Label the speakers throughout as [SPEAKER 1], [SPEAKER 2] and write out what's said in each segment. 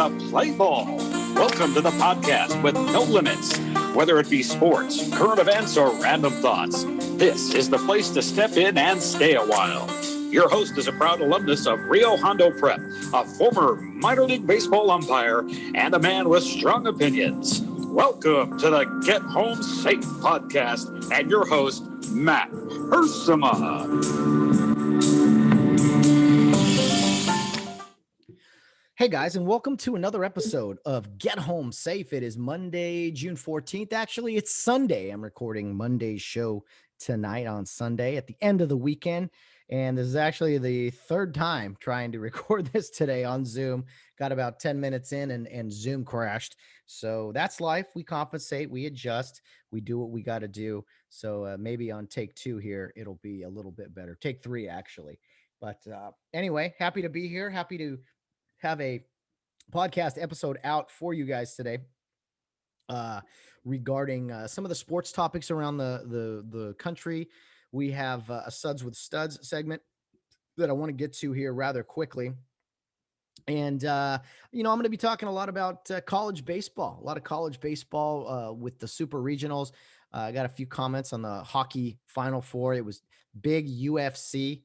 [SPEAKER 1] to play ball. Welcome to the podcast with no limits. Whether it be sports, current events, or random thoughts, this is the place to step in and stay a while. Your host is a proud alumnus of Rio Hondo Prep, a former minor league baseball umpire, and a man with strong opinions. Welcome to the Get Home Safe podcast and your host, Matt Ursuma.
[SPEAKER 2] Hey guys, and welcome to another episode of Get Home Safe. It is Monday, June 14th. Actually, it's Sunday. I'm recording Monday's show tonight on Sunday at the end of the weekend. And this is actually the third time trying to record this today on Zoom. Got about 10 minutes in and Zoom crashed. So that's life. We compensate, we adjust, we do what we got to do. So maybe on take two here, it'll be a little bit better. Take three, actually. But anyway, happy to be here. Happy to have a podcast episode out for you guys today regarding some of the sports topics around the country. We have a Suds with Studs segment that I want to get to here rather quickly. And, I'm going to be talking a lot about college baseball, a lot of college baseball with the Super Regionals. I got a few comments on the hockey Final Four. It was big UFC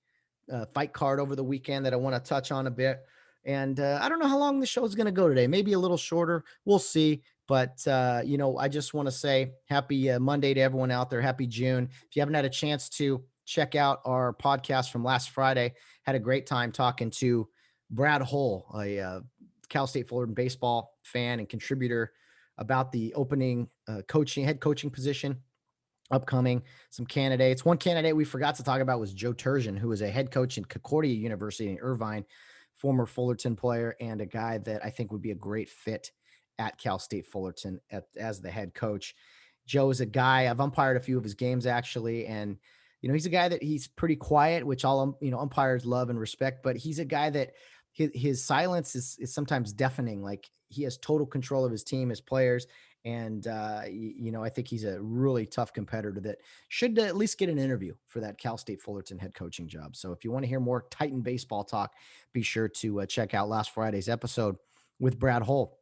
[SPEAKER 2] fight card over the weekend that I want to touch on a bit. And I don't know how long the show is going to go today. Maybe a little shorter. We'll see. But, I just want to say happy Monday to everyone out there. Happy June. If you haven't had a chance to check out our podcast from last Friday, had a great time talking to Brad Hull, a Cal State Fullerton baseball fan and contributor, about the opening head coaching position upcoming, some candidates. One candidate we forgot to talk about was Joe Turgeon, who is a head coach in Concordia University in Irvine, former Fullerton player, and a guy that I think would be a great fit at Cal State Fullerton as the head coach. Joe is a guy, I've umpired a few of his games actually, and he's a guy that he's pretty quiet, which all umpires love and respect, but he's a guy that his silence is sometimes deafening. Like, he has total control of his team, his players, and I think he's a really tough competitor that should at least get an interview for that Cal State Fullerton head coaching job. So if you want to hear more Titan baseball talk, be sure to check out last Friday's episode with Brad Hull.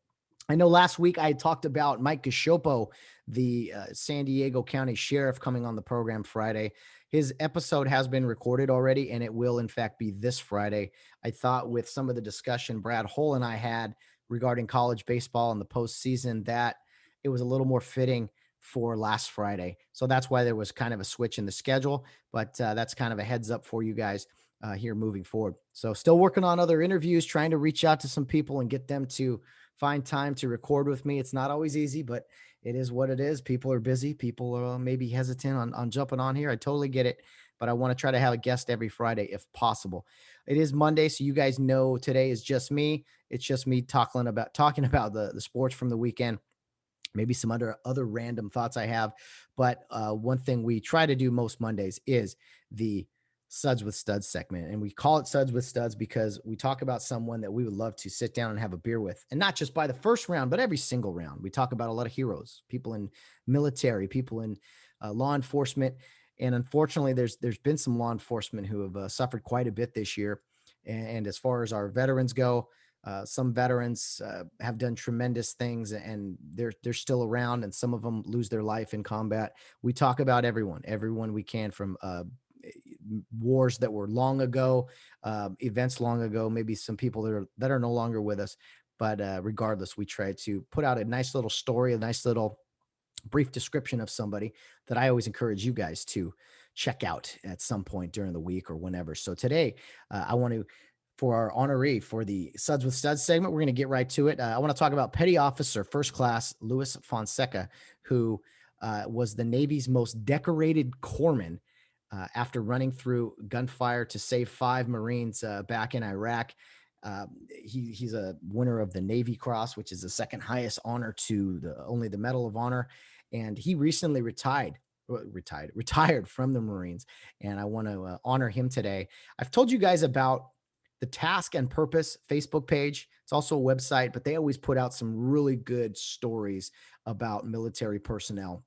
[SPEAKER 2] I know last week I talked about Mike Gashopo, the San Diego County Sheriff, coming on the program Friday. His episode has been recorded already, and it will, in fact, be this Friday. I thought with some of the discussion Brad Hull and I had regarding college baseball and the postseason that it was a little more fitting for last Friday. So that's why there was kind of a switch in the schedule, but that's kind of a heads up for you guys here moving forward. So still working on other interviews, trying to reach out to some people and get them to find time to record with me. It's not always easy, but it is what it is. People are busy. People are maybe hesitant on jumping on here. I totally get it, but I want to try to have a guest every Friday if possible. It is Monday, so you guys know today is just me. It's just me talking about the sports from the weekend. Maybe some other random thoughts I have. But one thing we try to do most Mondays is the Suds with Studs segment. And we call it Suds with Studs because we talk about someone that we would love to sit down and have a beer with. And not just by the first round, but every single round. We talk about a lot of heroes, people in military, people in law enforcement. And unfortunately, there's been some law enforcement who have suffered quite a bit this year. And as far as our veterans go, some veterans have done tremendous things, and they're still around, and some of them lose their life in combat. We talk about everyone we can, from wars that were long ago, events long ago, maybe some people that are no longer with us. But regardless, we try to put out a nice little story, a nice little brief description of somebody that I always encourage you guys to check out at some point during the week or whenever. So today, I want to, for our honoree for the Suds with Studs segment, we're going to get right to it. I want to talk about Petty Officer First Class Luis Fonseca, who was the Navy's most decorated corpsman after running through gunfire to save 5 Marines back in Iraq. He's a winner of the Navy Cross, which is the second highest honor to only the Medal of Honor. And he recently retired from the Marines. And I want to honor him today. I've told you guys about the Task and Purpose Facebook page. It's also a website, but they always put out some really good stories about military personnel.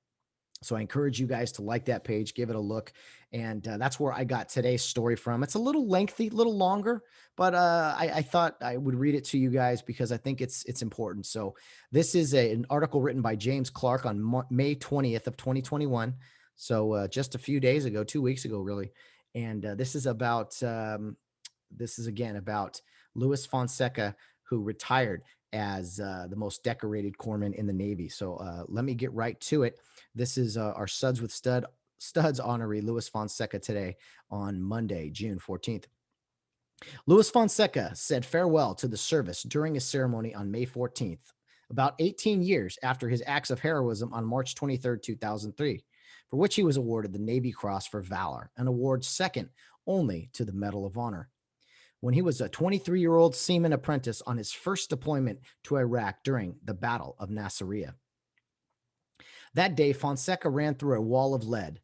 [SPEAKER 2] So I encourage you guys to like that page, give it a look. And that's where I got today's story from. It's a little lengthy, a little longer, but I thought I would read it to you guys because I think it's important. So this is an article written by James Clark on May 20th of 2021. So just a few days ago, 2 weeks ago, really. And this is again about Luis Fonseca, who retired as the most decorated corpsman in the Navy. So let me get right to it. This is our Suds with Studs honoree, Luis Fonseca, today on Monday, June 14th. Luis Fonseca said farewell to the service during a ceremony on May 14th, about 18 years after his acts of heroism on March 23rd, 2003, for which he was awarded the Navy Cross for Valor, an award second only to the Medal of Honor. When he was a 23-year-old seaman apprentice on his first deployment to Iraq during the Battle of Nasiriyah. That day, Fonseca ran through a wall of lead,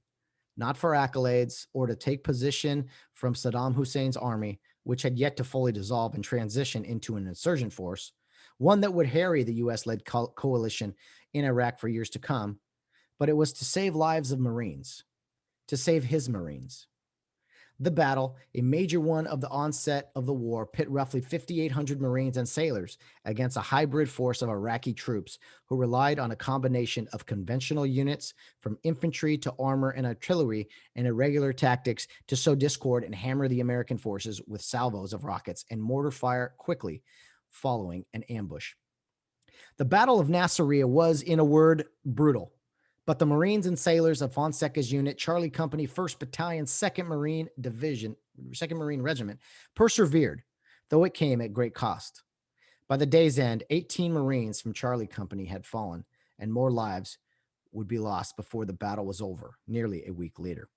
[SPEAKER 2] not for accolades or to take position from Saddam Hussein's army, which had yet to fully dissolve and transition into an insurgent force, one that would harry the U.S.-led coalition in Iraq for years to come, but it was to save lives of Marines, to save his Marines. The battle, a major one of the onset of the war, pit roughly 5,800 Marines and sailors against a hybrid force of Iraqi troops who relied on a combination of conventional units, from infantry to armor and artillery, and irregular tactics to sow discord and hammer the American forces with salvos of rockets and mortar fire quickly following an ambush. The Battle of Nasiriyah was, in a word, brutal. But the Marines and sailors of Fonseca's unit, Charlie Company, 1st Battalion, 2nd Marine Division, 2nd Marine Regiment, persevered, though it came at great cost. By the day's end, 18 Marines from Charlie Company had fallen, and more lives would be lost before the battle was over, nearly a week later.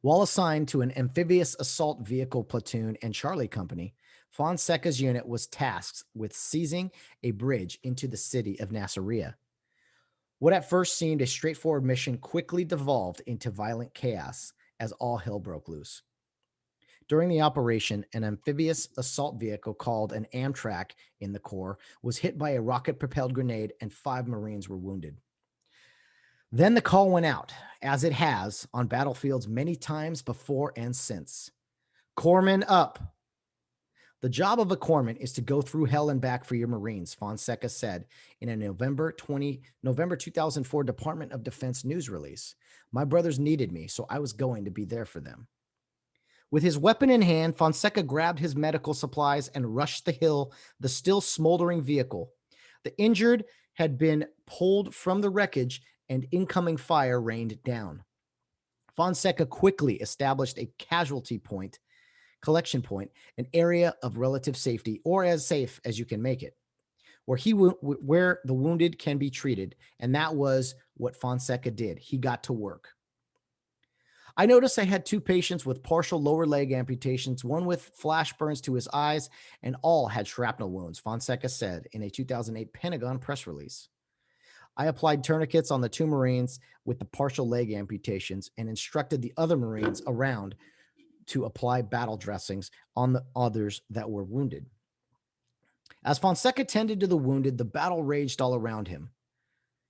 [SPEAKER 2] While assigned to an amphibious assault vehicle platoon and Charlie Company, Fonseca's unit was tasked with seizing a bridge into the city of Nasiriyah. What at first seemed a straightforward mission quickly devolved into violent chaos as all hell broke loose. During the operation, an amphibious assault vehicle called an Amtrak in the Corps was hit by a rocket-propelled grenade and 5 Marines were wounded. Then the call went out, as it has on battlefields many times before and since. Corpsmen up! The job of a corpsman is to go through hell and back for your Marines, Fonseca said in a November 2004 Department of Defense news release. My brothers needed me, so I was going to be there for them. With his weapon in hand, Fonseca grabbed his medical supplies and rushed the still smoldering vehicle. The injured had been pulled from the wreckage and incoming fire rained down. Fonseca quickly established a collection point, an area of relative safety, or as safe as you can make it, where the wounded can be treated. And that was what Fonseca did. He got to work. I noticed I had 2 patients with partial lower leg amputations, one with flash burns to his eyes, and all had shrapnel wounds, Fonseca said in a 2008 Pentagon press release. I applied tourniquets on the 2 Marines with the partial leg amputations and instructed the other Marines around to apply battle dressings on the others that were wounded. As Fonseca tended to the wounded, the battle raged all around him.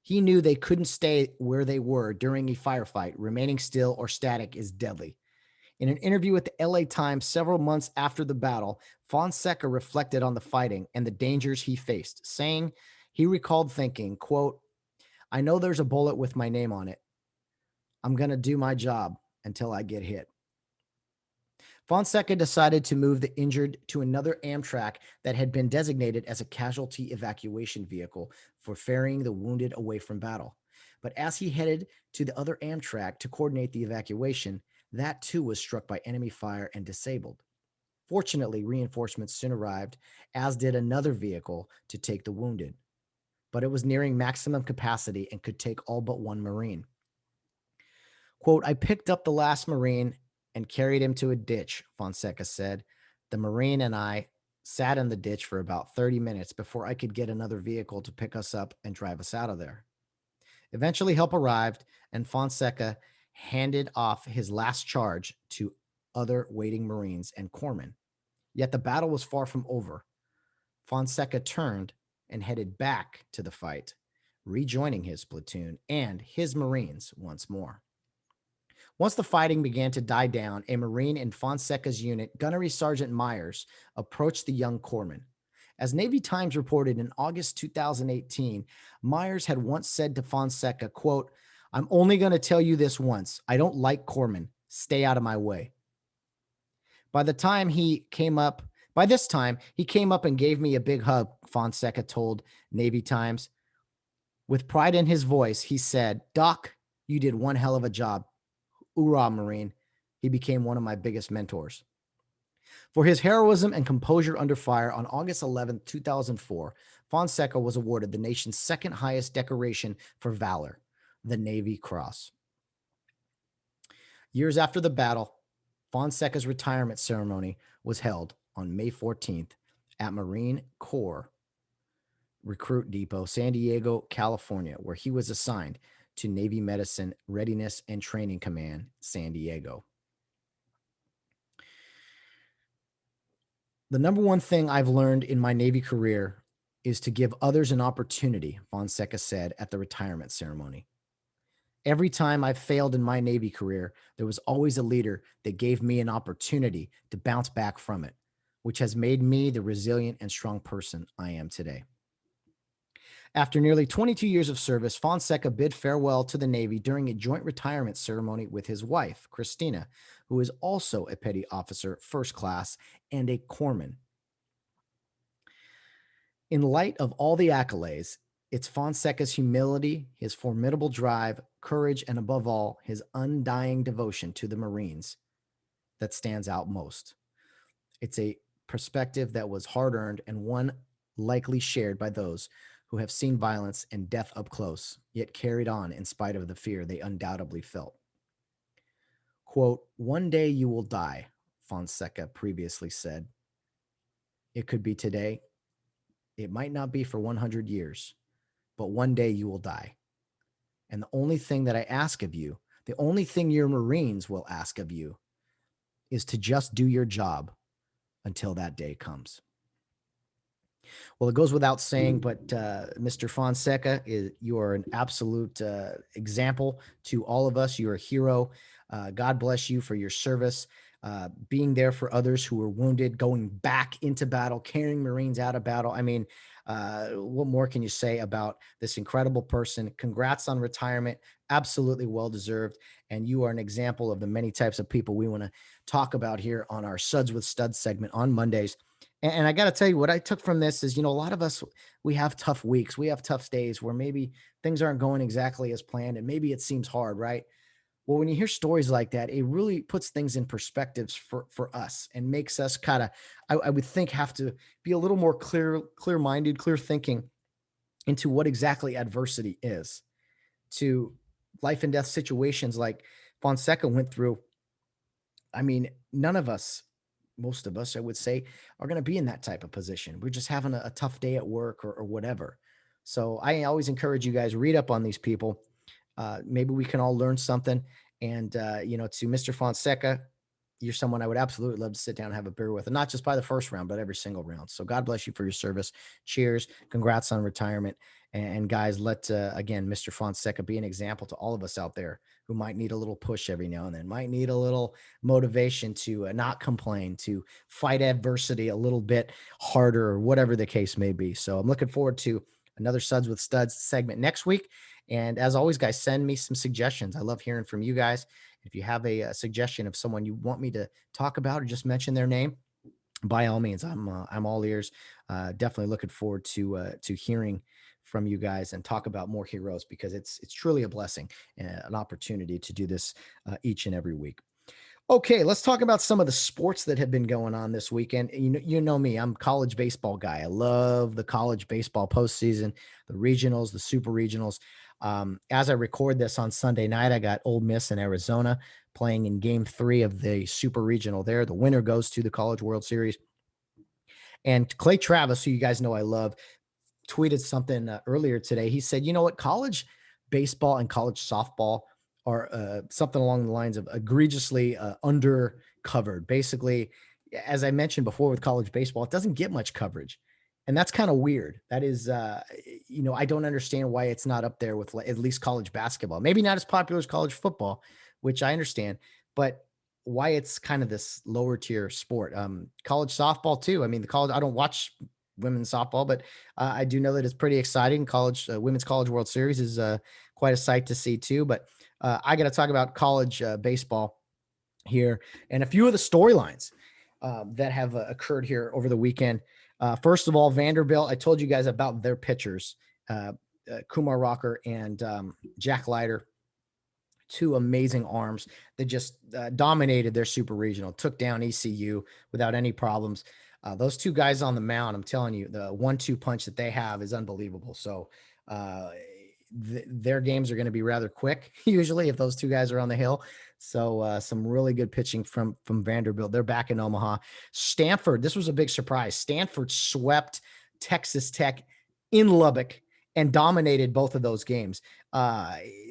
[SPEAKER 2] He knew they couldn't stay where they were during a firefight. Remaining still or static is deadly. In an interview with the LA Times several months after the battle, Fonseca reflected on the fighting and the dangers he faced, saying he recalled thinking, quote, I know there's a bullet with my name on it. I'm going to do my job until I get hit. Fonseca decided to move the injured to another Amtrak that had been designated as a casualty evacuation vehicle for ferrying the wounded away from battle. But as he headed to the other Amtrak to coordinate the evacuation, that too was struck by enemy fire and disabled. Fortunately, reinforcements soon arrived, as did another vehicle to take the wounded. But it was nearing maximum capacity and could take all but 1 Marine. Quote, I picked up the last Marine and carried him to a ditch, Fonseca said. The Marine and I sat in the ditch for about 30 minutes before I could get another vehicle to pick us up and drive us out of there. Eventually, help arrived, and Fonseca handed off his last charge to other waiting Marines and corpsmen. Yet the battle was far from over. Fonseca turned and headed back to the fight, rejoining his platoon and his Marines once more. Once the fighting began to die down, a Marine in Fonseca's unit, Gunnery Sergeant Myers, approached the young corpsman. As Navy Times reported in August 2018, Myers had once said to Fonseca, quote, "I'm only going to tell you this once. I don't like corpsmen. Stay out of my way." By the time he came up, by this time, he came up and gave me a big hug, Fonseca told Navy Times. With pride in his voice, he said, "Doc, you did one hell of a job. Hoorah, Marine." He became one of my biggest mentors. For his heroism and composure under fire on August 11, 2004, Fonseca was awarded the nation's second highest decoration for valor, the Navy Cross. Years after the battle, Fonseca's retirement ceremony was held on May 14th at Marine Corps Recruit Depot, San Diego, California, where he was assigned to Navy Medicine Readiness and Training Command, San Diego. The number one thing I've learned in my Navy career is to give others an opportunity, Fonseca said at the retirement ceremony. Every time I've failed in my Navy career, there was always a leader that gave me an opportunity to bounce back from it, which has made me the resilient and strong person I am today. After nearly 22 years of service, Fonseca bid farewell to the Navy during a joint retirement ceremony with his wife, Christina, who is also a petty officer, first class, and a corpsman. In light of all the accolades, it's Fonseca's humility, his formidable drive, courage, and above all, his undying devotion to the Marines that stands out most. It's a perspective that was hard-earned and one likely shared by those who have seen violence and death up close, yet carried on in spite of the fear they undoubtedly felt. Quote, "One day you will die," Fonseca previously said. "It could be today. It might not be for 100 years, but one day you will die. And the only thing that I ask of you, the only thing your Marines will ask of you, is to just do your job until that day comes." Well, it goes without saying, but Mr. Fonseca, you are an absolute example to all of us. You're a hero. God bless you for your service, being there for others who were wounded, going back into battle, carrying Marines out of battle. I mean, what more can you say about this incredible person? Congrats on retirement. Absolutely well-deserved. And you are an example of the many types of people we want to talk about here on our Suds with Studs segment on Mondays. And I got to tell you, what I took from this is, a lot of us, we have tough weeks. We have tough days where maybe things aren't going exactly as planned and maybe it seems hard, right? Well, when you hear stories like that, it really puts things in perspectives for us and makes us kind of, I would think, have to be a little more clear-minded, clear thinking into what exactly adversity is, to life and death situations like Fonseca went through. I mean, none of us, most of us, I would say, are going to be in that type of position. We're just having a tough day at work or whatever. So I always encourage you guys, read up on these people. Maybe we can all learn something. And, to Mr. Fonseca, you're someone I would absolutely love to sit down and have a beer with, and not just by the first round, but every single round. So God bless you for your service. Cheers. Congrats on retirement. And guys, again, Mr. Fonseca be an example to all of us out there who might need a little push every now and then, might need a little motivation to not complain, to fight adversity a little bit harder, or whatever the case may be. So I'm looking forward to another Suds with Studs segment next week. And as always, guys, send me some suggestions. I love hearing from you guys. If you have a suggestion of someone you want me to talk about or just mention their name, by all means, I'm all ears. Definitely looking forward to hearing from you guys and talk about more heroes, because it's truly a blessing and an opportunity to do this each and every week. Okay, let's talk about some of the sports that have been going on this weekend. You know me, I'm a college baseball guy. I love the college baseball postseason, the regionals, the super regionals. As I record this on Sunday night, I got Ole Miss and Arizona playing in Game 3 of the super regional there. The winner goes to the College World Series. And Clay Travis, who you guys know I love, tweeted something earlier today. He said, "You know what? College baseball and college softball are something along the lines of egregiously undercovered." Basically, as I mentioned before with college baseball, it doesn't get much coverage. And that's kind of weird. That is, I don't understand why it's not up there with at least college basketball. Maybe not as popular as college football, which I understand, but why it's kind of this lower tier sport. College softball too. I mean, I don't watch women's softball, but I do know that it's pretty exciting. Women's College World Series is quite a sight to see too. But I got to talk about college baseball here and a few of the storylines that have occurred here over the weekend. First of all, Vanderbilt, I told you guys about their pitchers, Kumar Rocker and Jack Leiter, two amazing arms that just dominated their super regional, took down ECU without any problems. Those two guys on the mound, I'm telling you, the 1-2 punch that they have is unbelievable. So their games are going to be rather quick, usually, if those two guys are on the hill. So some really good pitching from Vanderbilt. They're back in Omaha. Stanford, this was a big surprise. Stanford swept Texas Tech in Lubbock and dominated both of those games.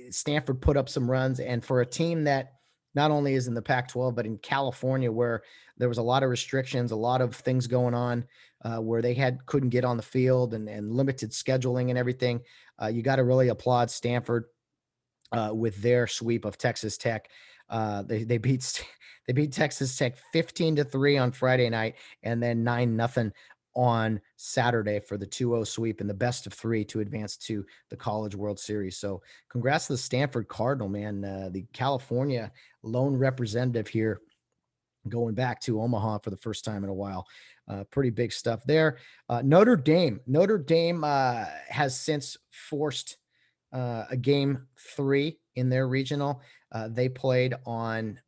[SPEAKER 2] Stanford put up some runs, and for a team that not only is in the Pac-12, but in California, where there was a lot of restrictions, a lot of things going on, where they couldn't get on the field and limited scheduling and everything. You got to really applaud Stanford with their sweep of Texas Tech. They beat Texas Tech 15-3 on Friday night, and then 9-0 on Saturday for the 2-0 sweep and the best of 3 to advance to the College World Series. So congrats to the Stanford Cardinal, man. The California lone representative here, going back to Omaha for the first time in a while. Pretty big stuff there. Notre Dame has since forced a game 3 in their regional. They played on,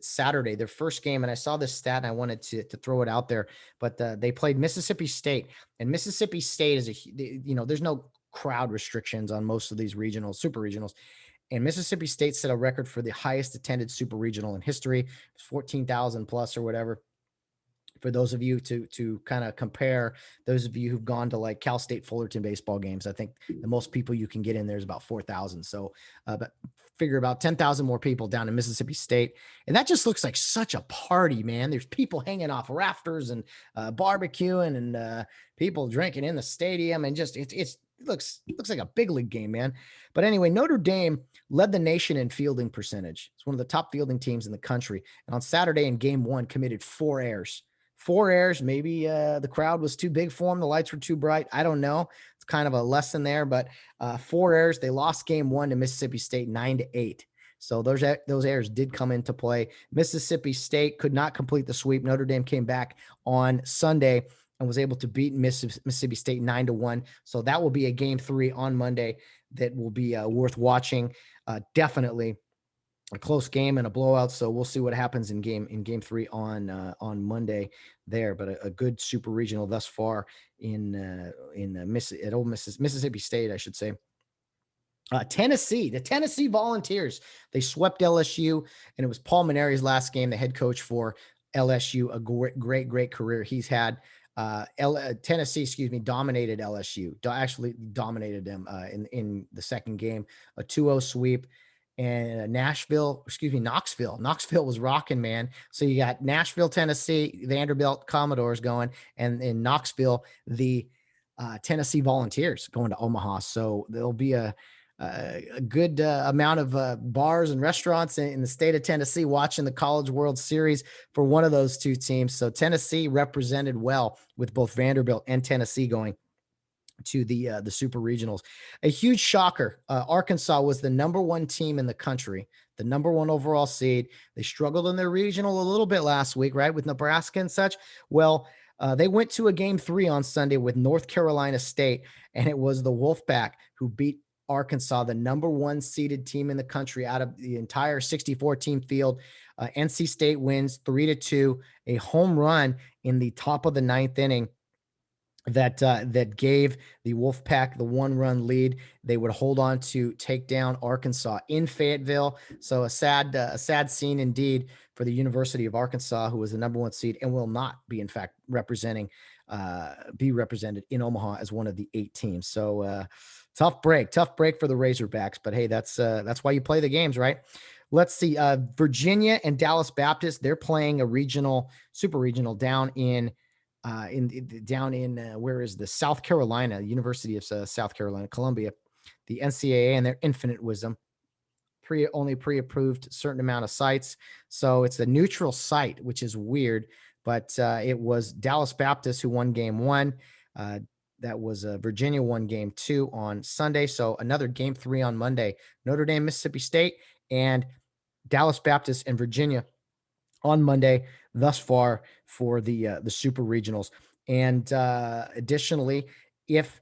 [SPEAKER 2] Saturday, their first game. And I saw this stat and I wanted to throw it out there, but they played Mississippi State, and Mississippi State is there's no crowd restrictions on most of these super regionals. And Mississippi State set a record for the highest attended super regional in history, 14,000 plus or whatever. For those of you to kind of compare, those of you who've gone to like Cal State Fullerton baseball games, I think the most people you can get in there is about 4,000. So, but figure about 10,000 more people down in Mississippi State. And that just looks like such a party, man. There's people hanging off rafters and barbecuing and people drinking in the stadium. And just, it looks like a big league game, man. But anyway, Notre Dame led the nation in fielding percentage. It's one of the top fielding teams in the country. And on Saturday in game 1 committed 4 errors. 4 errors. Maybe the crowd was too big for them. The lights were too bright. I don't know. It's kind of a lesson there, but 4 errors. They lost game 1 to Mississippi State 9-8. So those errors did come into play. Mississippi State could not complete the sweep. Notre Dame came back on Sunday and was able to beat Mississippi State 9-1. So that will be a game 3 on Monday that will be worth watching. Definitely a close game and a blowout. So we'll see what happens in game 3 on Monday there. But a good super regional thus far at Mississippi State, I should say. Tennessee, the Tennessee Volunteers, they swept LSU, and it was Paul Maneri's last game, the head coach for LSU, a great career he's had. Tennessee, dominated LSU, actually dominated them in the second game, a 2-0 sweep. And Knoxville was rocking, man. So you got Nashville, Tennessee, Vanderbilt Commodores going, and in Knoxville, the Tennessee Volunteers going to Omaha. So there'll be a good amount of bars and restaurants in the state of Tennessee watching the College World Series for one of those two teams. So Tennessee represented well with both Vanderbilt and Tennessee going to the super regionals. A huge shocker. Arkansas was the number 1 team in the country, the number 1 overall seed. They struggled in their regional a little bit last week, right, with Nebraska and such. Well, they went to a game 3 on Sunday with North Carolina State, and it was the Wolfpack who beat Arkansas, the number 1 seeded team in the country out of the entire 64 team field. NC State wins 3-2, a home run in the top of the 9th inning that gave the Wolfpack the 1-run lead. They would hold on to take down Arkansas in Fayetteville. So a sad scene indeed for the University of Arkansas, who was the number 1 seed and will not be, in fact, represented in Omaha as one of the 8 teams. So tough break for the Razorbacks, but hey, that's why you play the games, right? Let's see. Virginia and Dallas Baptist, they're playing a super regional down in down in where is the South Carolina, University of South Carolina, Columbia, the NCAA and their infinite wisdom only pre-approved certain amount of sites. So it's a neutral site, which is weird, but it was Dallas Baptist who won game one. That was Virginia won game two on Sunday. So another game three on Monday, Notre Dame, Mississippi State, and Dallas Baptist and Virginia on Monday thus far for the Super Regionals. And additionally, if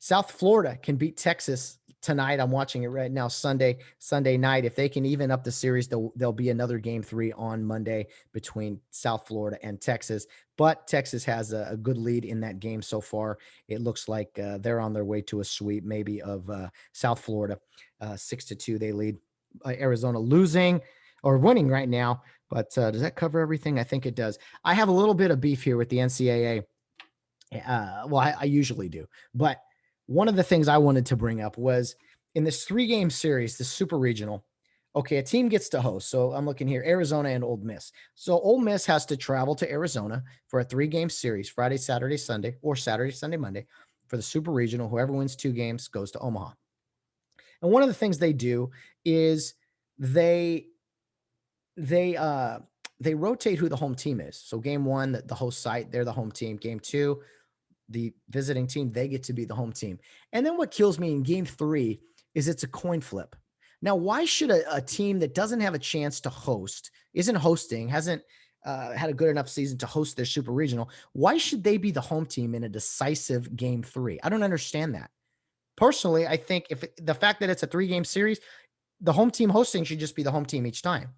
[SPEAKER 2] South Florida can beat Texas tonight, I'm watching it right now, Sunday night. If they can even up the series, there'll be another game three on Monday between South Florida and Texas. But Texas has a good lead in that game so far. It looks like they're on their way to a sweep, maybe of South Florida, 6-2. They lead. Arizona losing or winning right now. But does that cover everything? I think it does. I have a little bit of beef here with the NCAA. Well, I usually do, but one of the things I wanted to bring up was in this 3-game series, the Super Regional. Okay, a team gets to host. So I'm looking here, Arizona and Ole Miss. So Ole Miss has to travel to Arizona for a 3-game series, Friday, Saturday, Sunday, or Saturday, Sunday, Monday for the Super Regional. Whoever wins 2 games goes to Omaha. And one of the things they do is they rotate who the home team is. So game 1, the host site, they're the home team. Game 2, the visiting team, they get to be the home team. And then what kills me in game 3 is it's a coin flip. Now, why should a team that doesn't have a chance to host, isn't hosting, hasn't had a good enough season to host their Super Regional, why should they be the home team in a decisive game 3? I don't understand that. Personally, I think if the fact that it's a 3-game series, the home team hosting should just be the home team each time.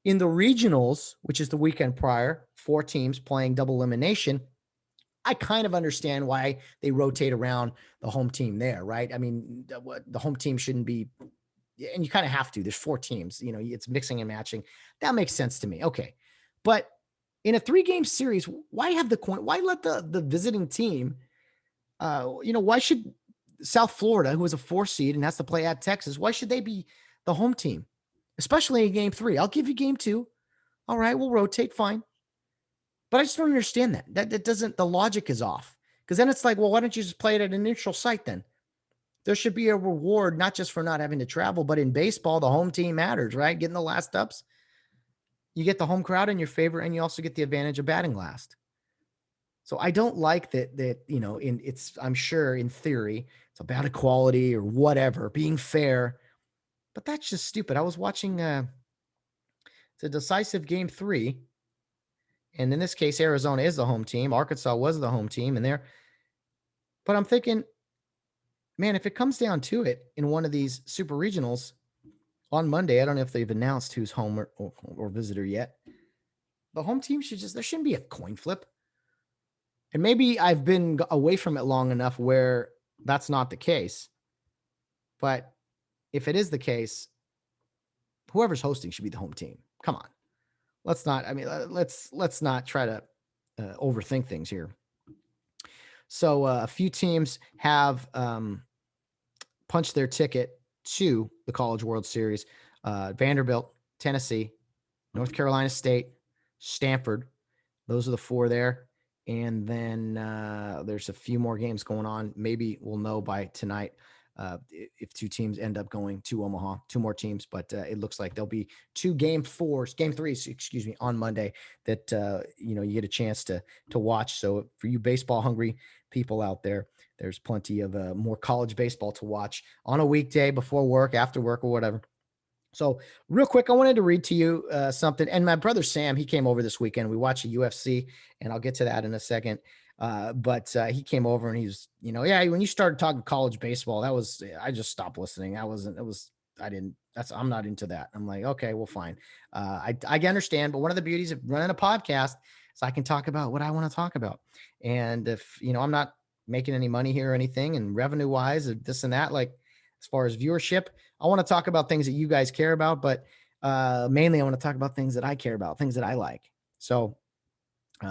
[SPEAKER 2] In the regionals, which is the weekend prior, 4 teams playing double elimination, I kind of understand why they rotate around the home team there, right? I mean, the home team shouldn't be, and you kind of have to. There's 4 teams, it's mixing and matching. That makes sense to me. Okay. But in a 3-game series, why have the coin? Why let the visiting team, why should South Florida, who is a 4 seed and has to play at Texas, why should they be the home team, especially in game 3? I'll give you game 2. All right, we'll rotate, fine. But I just don't understand that. That doesn't, the logic is off. Because then it's like, well, why don't you just play it at a neutral site then? There should be a reward, not just for not having to travel, but in baseball, the home team matters, right? Getting the last ups. You get the home crowd in your favor, and you also get the advantage of batting last. So I don't like that, I'm sure in theory, it's about equality or whatever, being fair. But that's just stupid. I was watching it's a decisive game 3. And in this case, Arizona is the home team. Arkansas was the home team, but I'm thinking, man, if it comes down to it in one of these super regionals on Monday, I don't know if they've announced who's home or visitor yet. The home team there shouldn't be a coin flip. And maybe I've been away from it long enough where that's not the case. But if it is the case, whoever's hosting should be the home team. Come on. Let's not try to overthink things here. So a few teams have punched their ticket to the College World Series. Vanderbilt, Tennessee, North Carolina State, Stanford. Those are the 4 there. And then there's a few more games going on. Maybe we'll know by tonight if 2 teams end up going to Omaha, 2 more teams, but it looks like there'll be 2 game 3s, on Monday that, you get a chance to watch. So for you baseball hungry people out there, there's plenty of more college baseball to watch on a weekday before work, after work, or whatever. So real quick, I wanted to read to you something. And my brother Sam, he came over this weekend. We watched the UFC, and I'll get to that in a second. But he came over and he's, when you started talking college baseball, I just stopped listening. I'm not into that. I'm like, okay, well, fine. I understand. But one of the beauties of running a podcast is I can talk about what I want to talk about. And if, I'm not making any money here or anything, and revenue wise, this and that, like as far as viewership, I want to talk about things that you guys care about, but mainly I want to talk about things that I care about, things that I like. So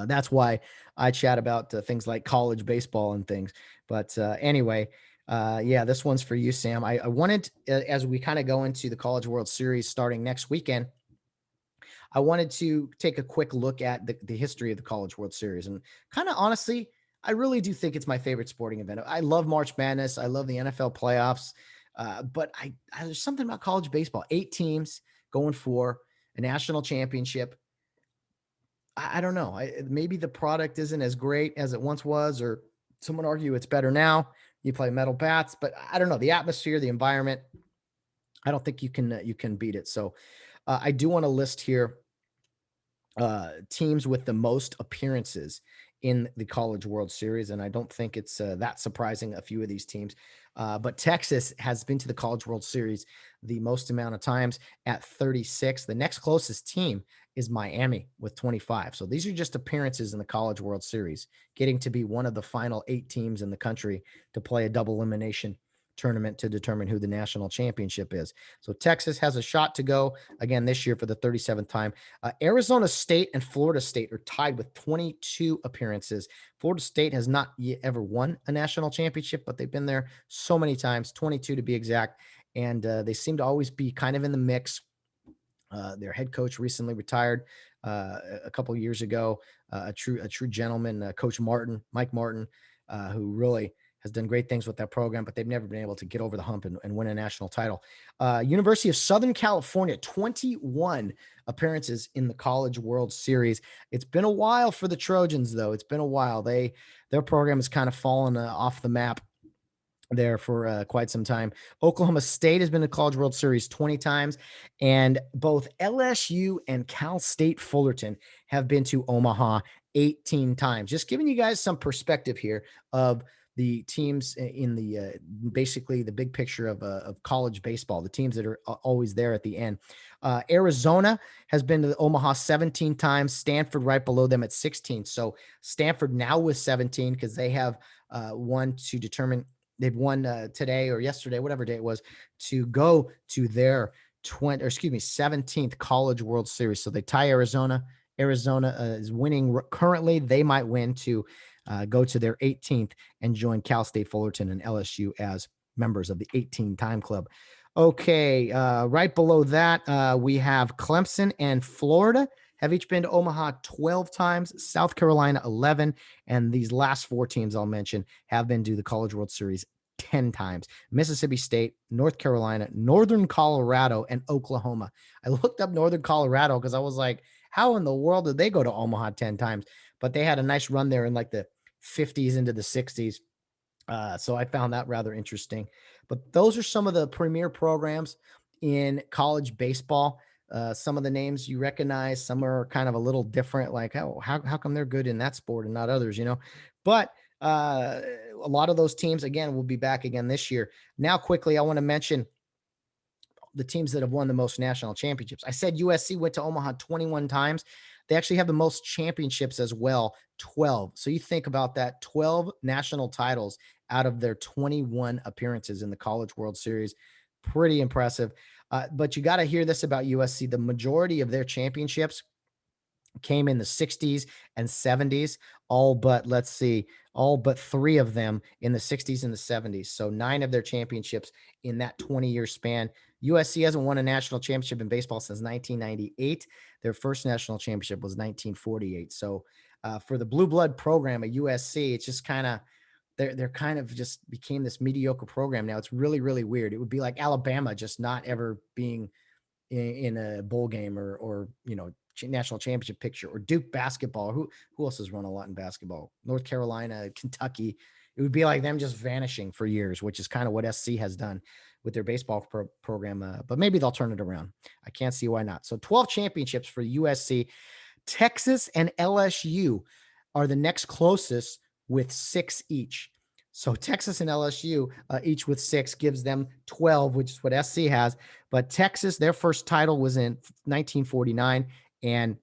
[SPEAKER 2] that's why I chat about things like college baseball and things. But anyway, this one's for you, Sam. I wanted, as we kind of go into the College World Series starting next weekend, I wanted to take a quick look at the history of the College World Series. And kind of honestly, I really do think it's my favorite sporting event. I love March Madness. I love the NFL playoffs. But there's something about college baseball. 8 teams going for a national championship. I don't know. Maybe the product isn't as great as it once was, or someone argue it's better now. You play metal bats, but I don't know. The atmosphere, the environment, I don't think you can beat it. So I do want to list here teams with the most appearances in the College World Series, and I don't think it's that surprising. A few of these teams, but Texas has been to the College World Series the most amount of times at 36. The next closest team is Miami with 25. So these are just appearances in the College World Series, getting to be one of the final 8 teams in the country to play a double elimination tournament to determine who the national championship is. So Texas has a shot to go again this year for the 37th time. Arizona State and Florida State are tied with 22 appearances. Florida State has not yet ever won a national championship, but they've been there so many times, 22 to be exact. And they seem to always be kind of in the mix. Their head coach recently retired a couple of years ago. A true gentleman, Coach Mike Martin, who really has done great things with that program, but they've never been able to get over the hump and win a national title. University of Southern California, 21 appearances in the College World Series. It's been a while for the Trojans, though. It's been a while. Their program has kind of fallen off the map there for quite some time. Oklahoma State has been to College World Series 20 times, and both LSU and Cal State Fullerton have been to Omaha 18 times. Just giving you guys some perspective here of the teams in the basically the big picture of college baseball, the teams that are always there at the end. Arizona has been to Omaha 17 times, Stanford right below them at 16. So Stanford now with 17 because they have won to determine they've won today or yesterday, whatever day it was, to go to their 17th College World Series. So they tie Arizona. Arizona is winning currently. They might win to go to their 18th and join Cal State Fullerton and LSU as members of the 18-time club. Okay, right below that, we have Clemson and Florida have each been to Omaha 12 times, South Carolina 11, and these last 4 teams I'll mention have been to the College World Series 10 times. Mississippi State, North Carolina, Northern Colorado, and Oklahoma. I looked up Northern Colorado because I was like, how in the world did they go to Omaha 10 times? But they had a nice run there in like the 50s into the 60s. So I found that rather interesting. But those are some of the premier programs in college baseball. Some of the names you recognize, some are kind of a little different, like how come they're good in that sport and not others, But a lot of those teams, again, will be back again this year. Now, quickly, I want to mention the teams that have won the most national championships. I said USC went to Omaha 21 times. They actually have the most championships as well, 12. So you think about that, 12 national titles out of their 21 appearances in the College World Series. Pretty impressive. But you got to hear this about USC. The majority of their championships came in the 60s and 70s, all but 3 of them in the 60s and the 70s. So 9 of their championships in that 20-year span. USC hasn't won a national championship in baseball since 1998. Their first national championship was 1948. So for the blue blood program at USC, it's just kind of they're kind of just became this mediocre program now. It's really, really weird. It would be like Alabama just not ever being in a bowl game or national championship picture, or Duke basketball. Who else has run a lot in basketball? North Carolina, Kentucky. It would be like them just vanishing for years, which is kind of what SC has done with their baseball program. But maybe they'll turn it around. I can't see why not. So 12 championships for USC. Texas and LSU are the next closest with 6 each. So Texas and LSU each with 6 gives them 12, which is what SC has. But Texas, their first title was in 1949, and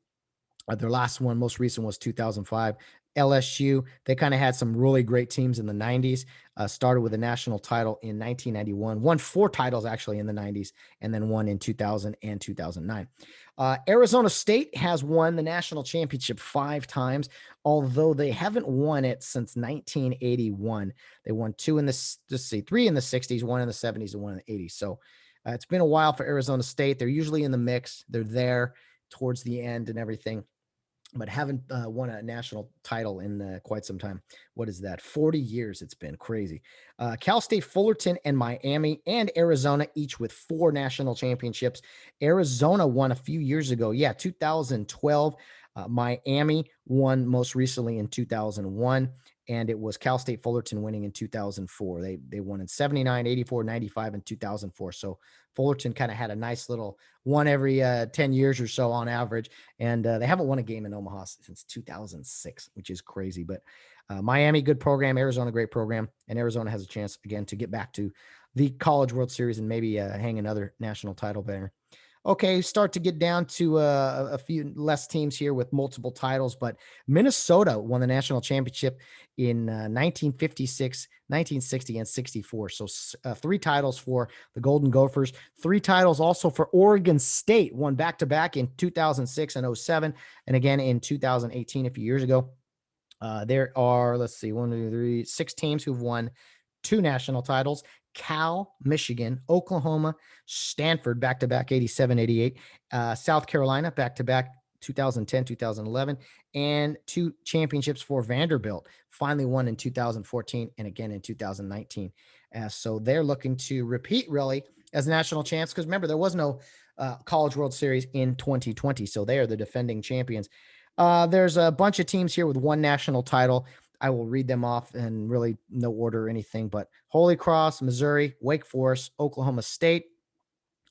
[SPEAKER 2] their last one, most recent, was 2005. LSU, they kind of had some really great teams in the 90s, started with a national title in 1991, won 4 titles actually in the 90s, and then won in 2000 and 2009. Arizona State has won the national championship 5 times, although they haven't won it since 1981. They won 2 in the 3 in the 60s, 1 in the 70s, and 1 in the 80s. So it's been a while for Arizona State. They're usually in the mix. They're there towards the end and everything, but haven't won a national title in quite some time. What is that? 40 years. It's been crazy. Cal State Fullerton and Miami and Arizona, each with 4 national championships. Arizona won a few years ago. Yeah, 2012. Miami won most recently in 2001. And it was Cal State Fullerton winning in 2004. They won in 79, 84, 95, and 2004. So Fullerton kind of had a nice little one every 10 years or so on average. And they haven't won a game in Omaha since 2006, which is crazy. But Miami, good program. Arizona, great program. And Arizona has a chance, again, to get back to the College World Series and maybe hang another national title banner. Okay, start to get down to a few less teams here with multiple titles, but Minnesota won the national championship in 1956, 1960, and 64. So 3 titles for the Golden Gophers, 3 titles also for Oregon State, won back-to-back in 2006 and 07, and again in 2018, a few years ago. There are, let's see, 1, 2, 3, 6 teams who've won 2 national titles. Cal, Michigan, Oklahoma, Stanford, back-to-back 87, 88, South Carolina, back-to-back 2010, 2011, and 2 championships for Vanderbilt, finally won in 2014 and again in 2019. So they're looking to repeat, really, as national champs, because remember, there was no College World Series in 2020, so they are the defending champions. There's a bunch of teams here with 1 national title. I will read them off in really no order or anything, but Holy Cross, Missouri, Wake Forest, Oklahoma State,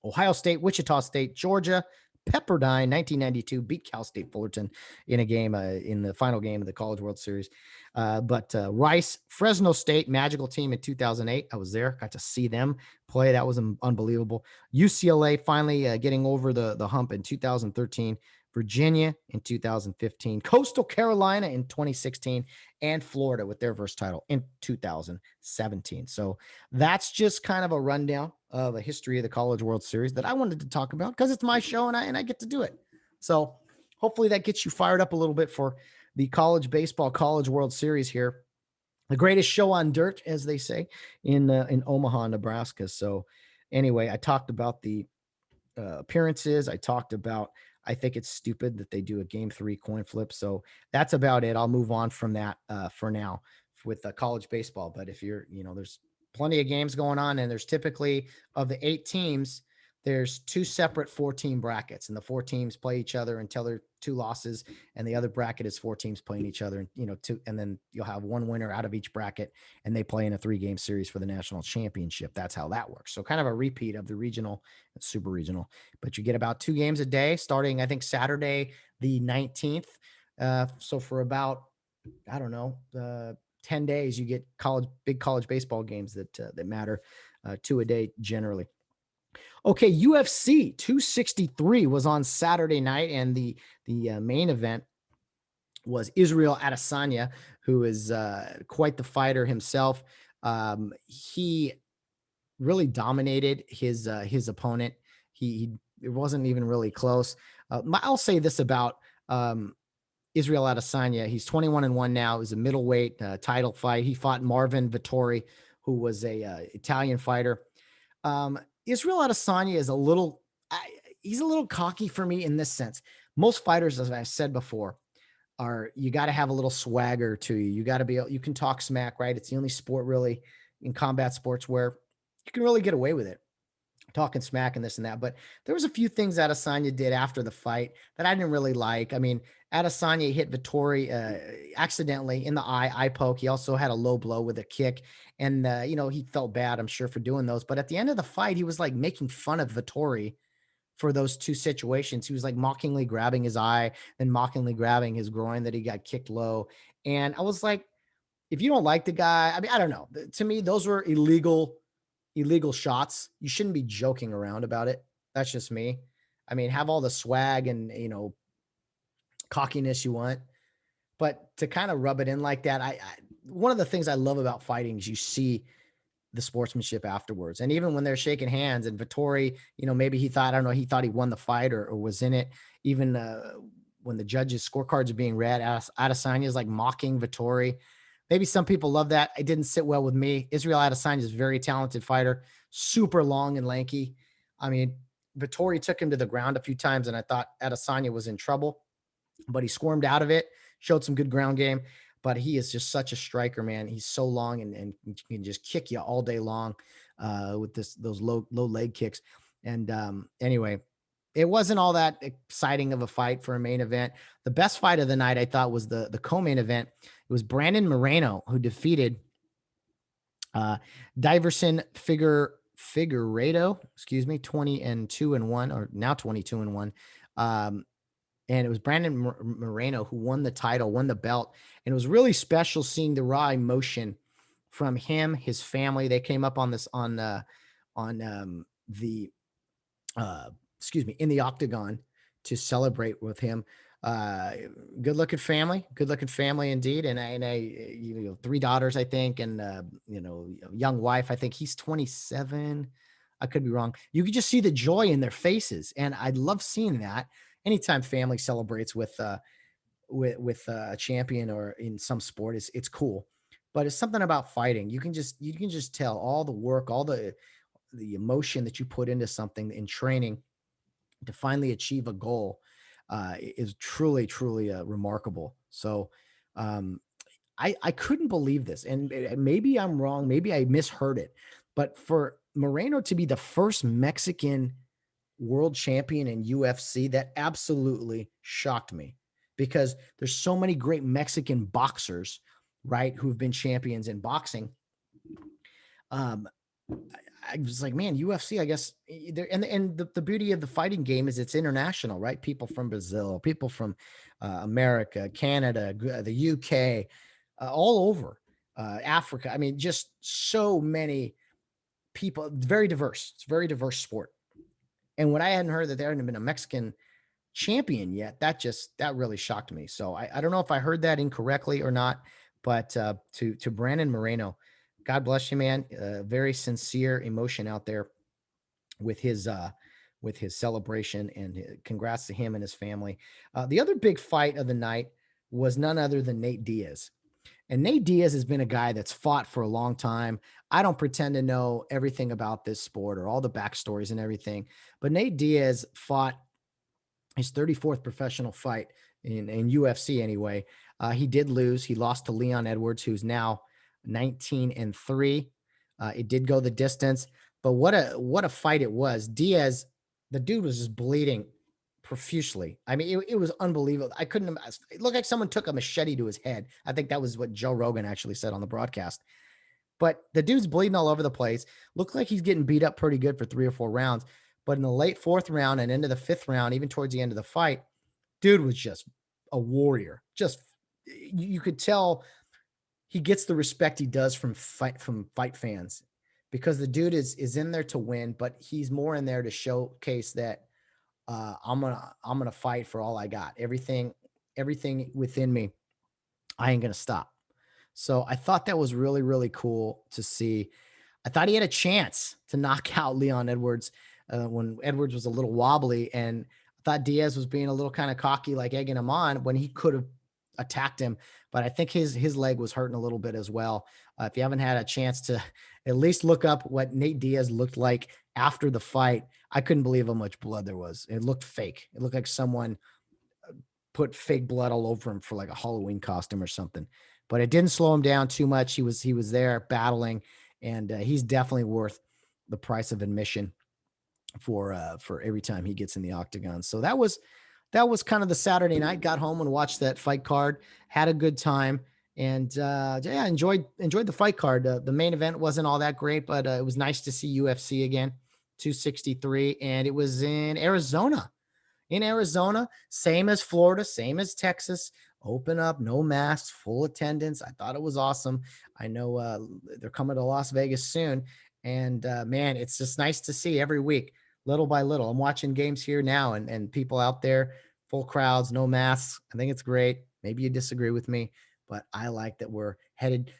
[SPEAKER 2] Ohio State, Wichita State, Georgia, Pepperdine, 1992, beat Cal State Fullerton in a game, in the final game of the College World Series. But Rice, Fresno State, magical team in 2008. I was there, got to see them play. That was unbelievable. UCLA finally getting over the hump in 2013. Virginia in 2015, Coastal Carolina in 2016, and Florida with their first title in 2017. So that's just kind of a rundown of a history of the College World Series that I wanted to talk about because it's my show and I get to do it. So hopefully that gets you fired up a little bit for the college baseball College World Series here. The greatest show on dirt, as they say, in Omaha, Nebraska. So anyway, I talked about the appearances. I think it's stupid that they do a game 3 coin flip. So that's about it. I'll move on from that for now with college baseball. But if there's plenty of games going on, and there's typically, of the 8 teams, there's 2 separate 4-team brackets, and the 4 teams play each other until they're 2 losses, and the other bracket is 4 teams playing each other, and then you'll have 1 winner out of each bracket, and they play in a 3-game series for the national championship. That's how that works. So kind of a repeat of the regional and super regional, but you get about 2 games a day starting, I think, Saturday, the 19th. So for about, I don't know, 10 days, you get big college baseball games that matter, 2 a day generally. Okay, UFC 263 was on Saturday night, and the main event was Israel Adesanya, who is quite the fighter himself. He really dominated his opponent. It wasn't even really close. I'll say this about Israel Adesanya. He's 21-1 now. It was a middleweight title fight. He fought Marvin Vettori, who was a Italian fighter. Israel Adesanya is he's a little cocky for me in this sense. Most fighters, as I've said before, you got to have a little swagger to you. You got to you can talk smack, right? It's the only sport really in combat sports where you can really get away with it, talking smack and this and that. But there was a few things Adesanya did after the fight that I didn't really like. I mean, Adesanya hit Vettori accidentally in the eye poke. He also had a low blow with a kick, and he felt bad, I'm sure, for doing those. But at the end of the fight, he was like making fun of Vettori for those 2 situations. He was like mockingly grabbing his eye and mockingly grabbing his groin that he got kicked low. And I was like, if you don't like the guy, I mean, I don't know. To me, those were illegal shots. You shouldn't be joking around about it. That's just me. I mean, have all the swag and, cockiness you want, but to kind of rub it in like that, one of the things I love about fighting is you see the sportsmanship afterwards. And even when they're shaking hands and Vettori, maybe he thought he won the fight or was in it. Even when the judges' scorecards are being read, Adesanya is like mocking Vettori. Maybe some people love that. It didn't sit well with me. Israel Adesanya is a very talented fighter, super long and lanky. I mean, Vittori took him to the ground a few times, and I thought Adesanya was in trouble, but he squirmed out of it, showed some good ground game. But he is just such a striker, man. He's so long and he can just kick you all day long with those low leg kicks. And anyway, it wasn't all that exciting of a fight for a main event. The best fight of the night, I thought, was the co-main event. It was Brandon Moreno who defeated Diverson Figueiredo, 20-2-1, or now 22-1. And it was Brandon Moreno who won the title, won the belt. And it was really special seeing the raw emotion from him, his family. They came up on this in the octagon to celebrate with him. Good looking family indeed. And I 3 daughters, I think. And, young wife, I think he's 27. I could be wrong. You could just see the joy in their faces. And I love seeing that anytime family celebrates with a champion or in some sport. It's cool, but it's something about fighting. You can just tell all the work, all the emotion that you put into something in training to finally achieve a goal is truly remarkable. So I couldn't believe this, and maybe I'm wrong, maybe I misheard it, but for Moreno to be the first Mexican world champion in UFC, that absolutely shocked me, because there's so many great Mexican boxers, right, who've been champions in boxing. I was like, man, UFC, I guess, and the beauty of the fighting game is it's international, right? People from Brazil, people from America, Canada, the UK, all over Africa. I mean, just so many people, very diverse. It's a very diverse sport. And when I hadn't heard that there hadn't been a Mexican champion yet, that really shocked me. So I don't know if I heard that incorrectly or not, but to Brandon Moreno, God bless you, man. Very sincere emotion out there with his celebration, and congrats to him and his family. The other big fight of the night was none other than Nate Diaz. And Nate Diaz has been a guy that's fought for a long time. I don't pretend to know everything about this sport or all the backstories and everything, but Nate Diaz fought his 34th professional fight in UFC anyway. He did lose. He lost to Leon Edwards, who's now 19-3. It did go the distance, but what a fight it was. Diaz, the dude was just bleeding profusely. I mean, it was unbelievable. It looked like someone took a machete to his head. I think that was what Joe Rogan actually said on the broadcast. But the dude's bleeding all over the place. Looked like he's getting beat up pretty good for 3 or 4 rounds. But in the late 4th round and into the 5th round, even towards the end of the fight, dude was just a warrior. Just, you could tell he gets the respect he does from fight fans, because the dude is in there to win, but he's more in there to showcase that I'm gonna fight for all I got. Everything within me, I ain't gonna stop. So I thought that was really cool to see. I thought he had a chance to knock out Leon Edwards when Edwards was a little wobbly, and I thought Diaz was being a little kind of cocky, like egging him on when he could have attacked him. But I think his leg was hurting a little bit as well. If you haven't had a chance to at least look up what Nate Diaz looked like after the fight, I couldn't believe how much blood there was. It looked fake. It looked like someone put fake blood all over him for like a Halloween costume or something. But it didn't slow him down too much. He was there battling, and he's definitely worth the price of admission for every time he gets in the octagon. So that was kind of the Saturday night. Got home and watched that fight card, had a good time, and yeah, enjoyed the fight card. The main event wasn't all that great, but it was nice to see UFC again, 263, and it was in Arizona. Same as Florida, same as Texas. Open up, no masks, full attendance. I thought it was awesome. I know they're coming to Las Vegas soon, and man, it's just nice to see every week, little by little. I'm watching games here now, and people out there, full crowds, no masks. I think it's great. Maybe you disagree with me, but I like that we're headed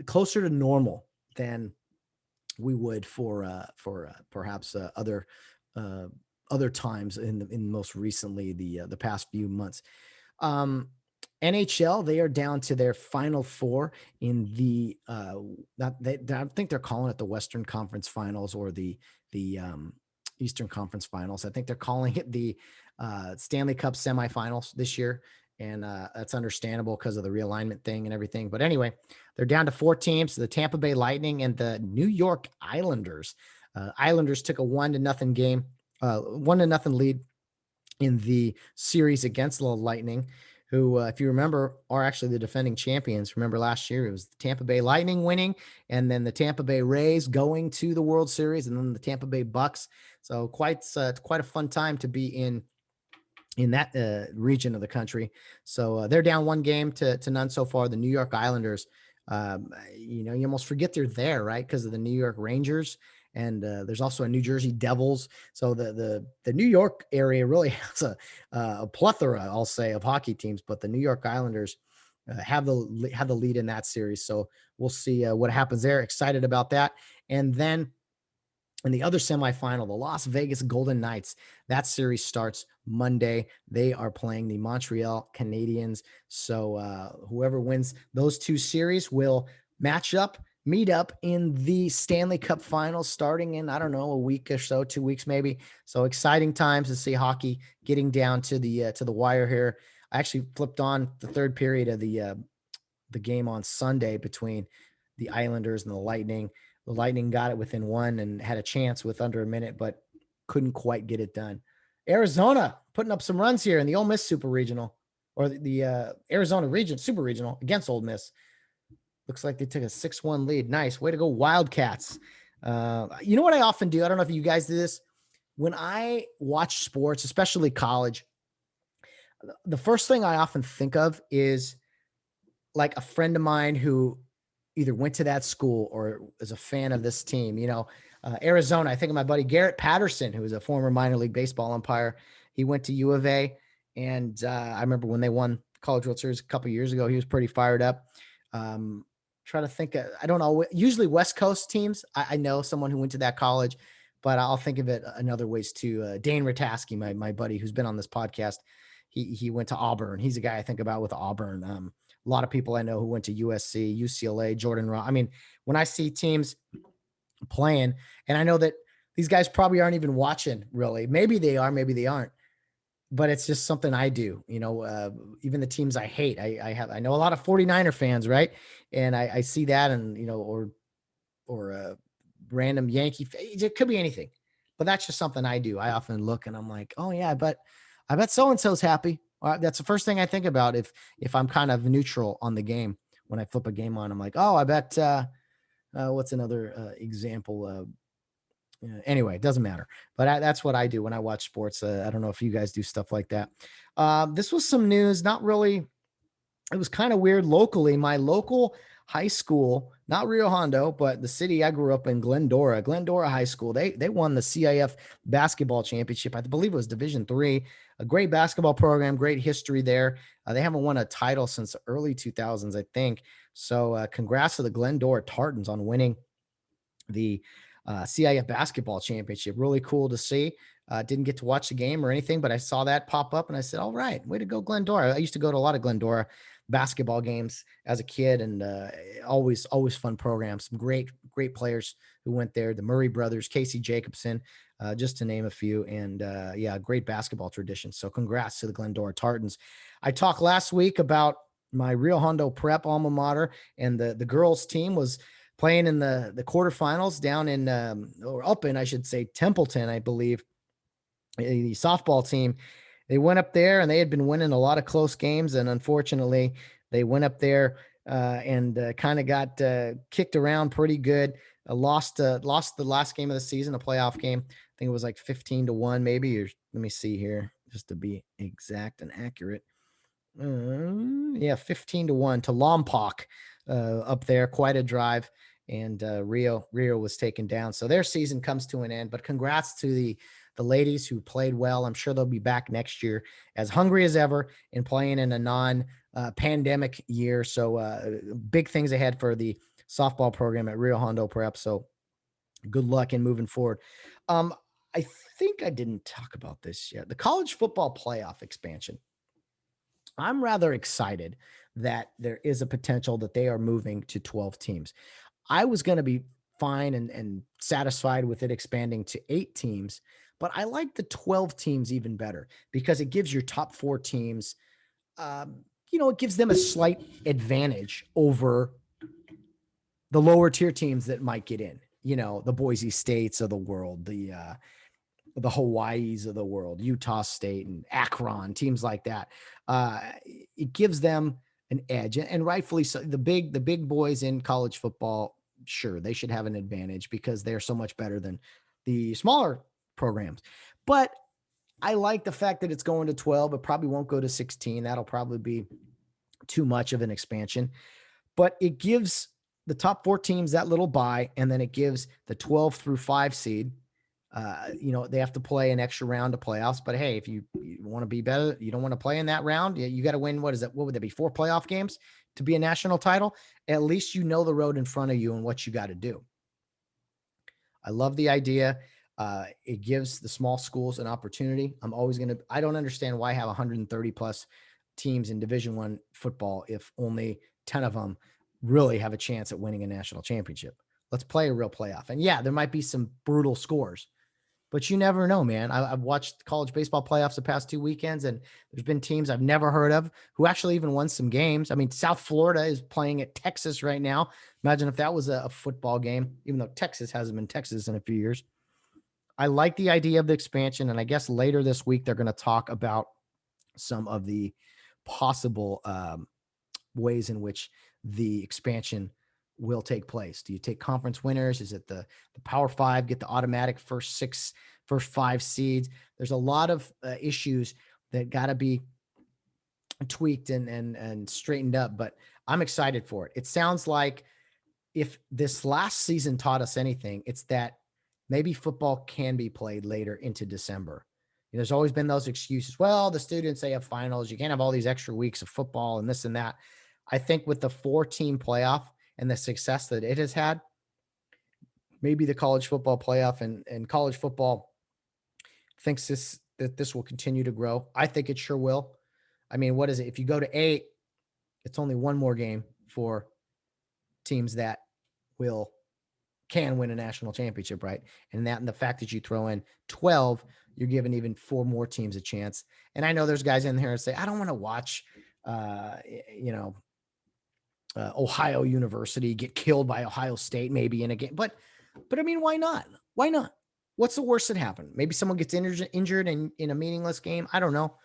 [SPEAKER 2] closer to normal than we would for perhaps other times in most recently the past few months. NHL, they are down to their final 4 in the I think they're calling it the Western Conference Finals, or the Eastern Conference Finals. I think they're calling it the Stanley Cup semifinals this year. And that's understandable because of the realignment thing and everything. But anyway, they're down to 4 teams: the Tampa Bay Lightning and the New York Islanders. Islanders took a 1-0 game, 1-0 lead in the series against the Lightning, who, if you remember, are actually the defending champions. Remember last year, it was the Tampa Bay Lightning winning, and then the Tampa Bay Rays going to the World Series, and then the Tampa Bay Bucks. So quite a fun time to be in that region of the country. So they're down 1 game to none so far. The New York Islanders, you almost forget they're there, right? Because of the New York Rangers. And there's also a New Jersey Devils. So the New York area really has a plethora, I'll say, of hockey teams. But the New York Islanders have the lead in that series. So we'll see what happens there. Excited about that. And then in the other semifinal, the Las Vegas Golden Knights, that series starts Monday. They are playing the Montreal Canadiens. So whoever wins those 2 series will meet up in the Stanley Cup Finals starting in, I don't know, a week or so, 2 weeks maybe. So exciting times to see hockey getting down to the wire here. I actually flipped on the 3rd period of the game on Sunday between the Islanders and the Lightning. The Lightning got it within 1 and had a chance with under a minute, but couldn't quite get it done. Arizona putting up some runs here in the Ole Miss Super Regional, or the Arizona Region Super Regional against Ole Miss. Looks like they took a 6-1 lead. Nice. Way to go, Wildcats. You know what I often do? I don't know if you guys do this. When I watch sports, especially college, the first thing I often think of is like a friend of mine who either went to that school or is a fan of this team. Arizona, I think of my buddy Garrett Patterson, who was a former minor league baseball umpire. He went to U of A, and I remember when they won College World Series a couple years ago, he was pretty fired up. Try to think, I don't know, usually West Coast teams. I know someone who went to that college, but I'll think of it in other ways too. Dane Ratasky, my buddy who's been on this podcast, he went to Auburn. He's a guy I think about with Auburn. A lot of people I know who went to USC, UCLA, Jordan Ross. I mean, when I see teams playing, and I know that these guys probably aren't even watching really. Maybe they are, maybe they aren't. But it's just something I do, even the teams I hate. I know a lot of 49er fans, right? And I see that, and or a random Yankee. It could be anything, but that's just something I do. I often look and I'm like, oh yeah, I bet so and so's happy. That's the first thing I think about if I'm kind of neutral on the game. When I flip a game on, I'm like, oh, I bet. What's another example? Anyway, it doesn't matter. But that's what I do when I watch sports. I don't know if you guys do stuff like that. This was some news, not really. It was kind of weird locally. My local high school, not Rio Hondo, but the city I grew up in, Glendora High School. They won the CIF basketball championship. I believe it was Division III. A great basketball program, great history there. They haven't won a title since the early 2000s, I think. So congrats to the Glendora Tartans on winning the CIF basketball championship. Really cool to see. Didn't get to watch the game or anything, but I saw that pop up and I said, all right, way to go, Glendora. I used to go to a lot of Glendora basketball games as a kid, and always fun programs. Some great players who went there. The Murray brothers, Casey Jacobson, just to name a few. And great basketball tradition. So congrats to the Glendora Tartans. I talked last week about my Rio Hondo Prep alma mater, and the girls team was playing in the quarterfinals down in or up in, I should say, Templeton, I believe. The softball team, they went up there and they had been winning a lot of close games, and unfortunately they went up there and kind of got kicked around pretty good. Lost the last game of the season, a playoff game. I think it was like 15-1 maybe, or let me see here just to be exact and accurate. 15-1 to Lompoc up there. Quite a drive. And Rio was taken down. So their season comes to an end. But congrats to the ladies who played well. I'm sure they'll be back next year as hungry as ever and playing in a non-pandemic year. So big things ahead for the softball program at Rio Hondo Prep. So good luck in moving forward. I think I didn't talk about this yet. The college football playoff expansion. I'm rather excited that there is a potential that they are moving to 12 teams. I was going to be fine and satisfied with it expanding to 8 teams, But I like the 12 teams even better because it gives your top 4 teams, it gives them a slight advantage over the lower tier teams that might get in. The Boise States of the world, the Hawaiis of the world, Utah State and Akron, teams like that. It gives them an edge, and rightfully so. The big boys in college football, sure, they should have an advantage because they're so much better than the smaller programs. But I like the fact that it's going to 12. It probably won't go to 16. That'll probably be too much of an expansion. But it gives the top 4 teams that little bye, and then it gives the 12 through 5 seed. They have to play an extra round of playoffs, but hey, if you want to be better, you don't want to play in that round. You got to win. What would that be? 4 playoff games to be a national title. At least you know the road in front of you and what you got to do. I love the idea. It gives the small schools an opportunity. I don't understand why have 130 plus teams in Division I football if only 10 of them really have a chance at winning a national championship. Let's play a real playoff. And yeah, there might be some brutal scores, but you never know, man. I've watched college baseball playoffs the past 2 weekends, and there's been teams I've never heard of who actually even won some games. I mean, South Florida is playing at Texas right now. Imagine if that was a football game, even though Texas hasn't been Texas in a few years. I like the idea of the expansion, and I guess later this week they're going to talk about some of the possible ways in which the expansion will take place. Do you take conference winners? Is it the Power 5 get the automatic first 5 seeds? There's a lot of issues that got to be tweaked and straightened up, but I'm excited for it. It sounds like if this last season taught us anything, it's that maybe football can be played later into December. There's always been those excuses. Well, the students, they have finals. You can't have all these extra weeks of football and this and that. I think with the 4-team playoff and the success that it has had, maybe the college football playoff and college football thinks that this will continue to grow. I think it sure will. I mean, what is it? If you go to 8, it's only one more game for teams that can win a national championship, right? And the fact that you throw in 12, you're giving even 4 more teams a chance. And I know there's guys in here that say, I don't want to watch, Ohio University get killed by Ohio State maybe in a game. But I mean, why not? Why not? What's the worst that happened? Maybe someone gets injured in a meaningless game. I don't know.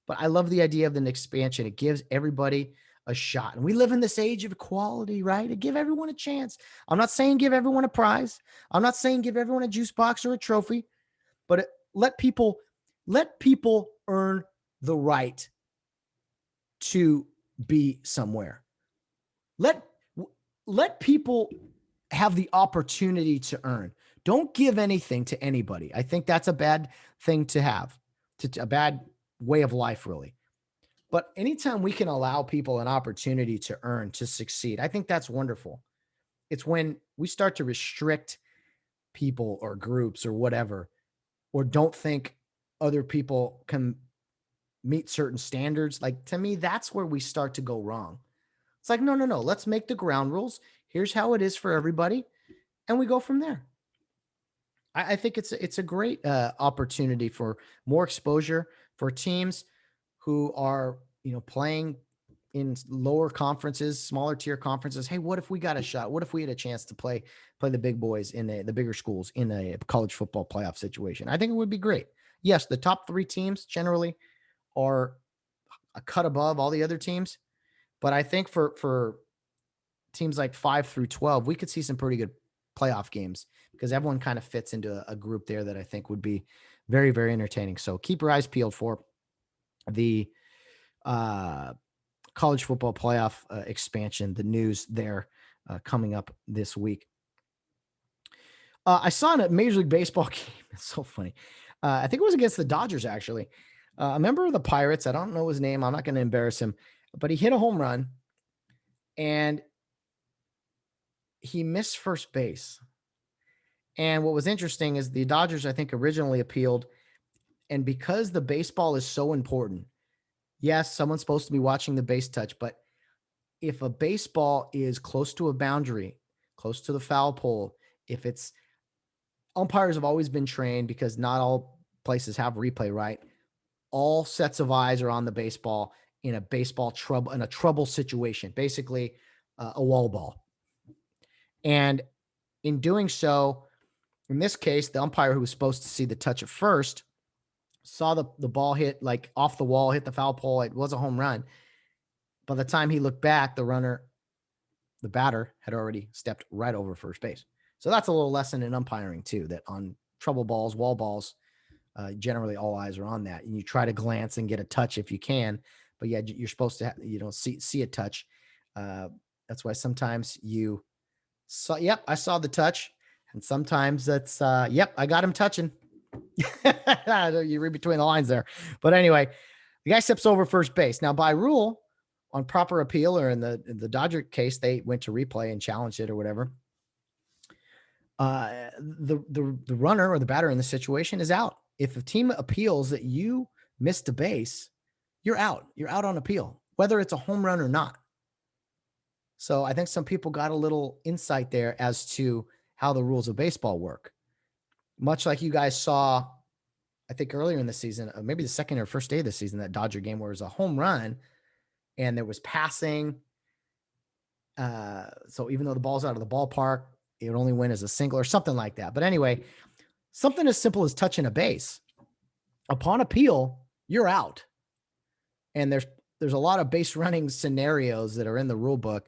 [SPEAKER 2] But I love the idea of an expansion. It gives everybody a shot. And we live in this age of equality, right? To give everyone a chance. I'm not saying give everyone a prize. I'm not saying give everyone a juice box or a trophy, but let people earn the right to be somewhere. Let people have the opportunity to earn. Don't give anything to anybody. I think that's a bad thing to have, a bad way of life, really. But anytime we can allow people an opportunity to earn, to succeed, I think that's wonderful. It's when we start to restrict people or groups or whatever, or don't think other people can meet certain standards. Like, to me, that's where we start to go wrong. It's like, no. Let's make the ground rules. Here's how it is for everybody. And we go from there. I think it's a great opportunity for more exposure for teams who are, playing in lower conferences, smaller tier conferences. Hey, what if we got a shot? What if we had a chance to play the big boys in the bigger schools in a college football playoff situation? I think it would be great. Yes, the top 3 teams generally are a cut above all the other teams, but I think for teams like 5 through 12, we could see some pretty good playoff games because everyone kind of fits into a group there that I think would be very, very entertaining. So keep your eyes peeled for the college football playoff expansion, the news there coming up this week. I saw in a Major League Baseball game. It's so funny. I think it was against the Dodgers, actually. A member of the Pirates, I don't know his name. I'm not going to embarrass him, but he hit a home run and he missed first base. And what was interesting is the Dodgers, I think, originally appealed. And because the baseball is so important, yes, someone's supposed to be watching the base touch, but if a baseball is close to a boundary, close to the foul pole, if it's umpires have always been trained because not all places have replay, right? All sets of eyes are on the baseball in a trouble situation, basically a wall ball. And in doing so, in this case, the umpire who was supposed to see the touch at first saw the ball hit like off the wall, hit the foul pole. It was a home run. By the time he looked back, the batter had already stepped right over first base. So that's a little lesson in umpiring too, that on trouble balls, wall balls, generally all eyes are on that. And you try to glance and get a touch if you can, but yeah, you're supposed to, you don't see a touch. That's why sometimes you saw, yep, I saw the touch. And sometimes that's, yep, I got him touching. You read between the lines there. But anyway, the guy steps over first base. Now, by rule, on proper appeal, or in the Dodger case, they went to replay and challenged it or whatever. The runner or the batter in the situation is out. If a team appeals that you missed a base, you're out. You're out on appeal, whether it's a home run or not. So I think some people got a little insight there as to how the rules of baseball work. Much like you guys saw, I think earlier in the season, maybe the second or first day of the season, that Dodger game where it was a home run and there was passing. So even though the ball's out of the ballpark, it would only win as a single or something like that. But anyway, something as simple as touching a base. Upon appeal, you're out. And there's a lot of base running scenarios that are in the rule book,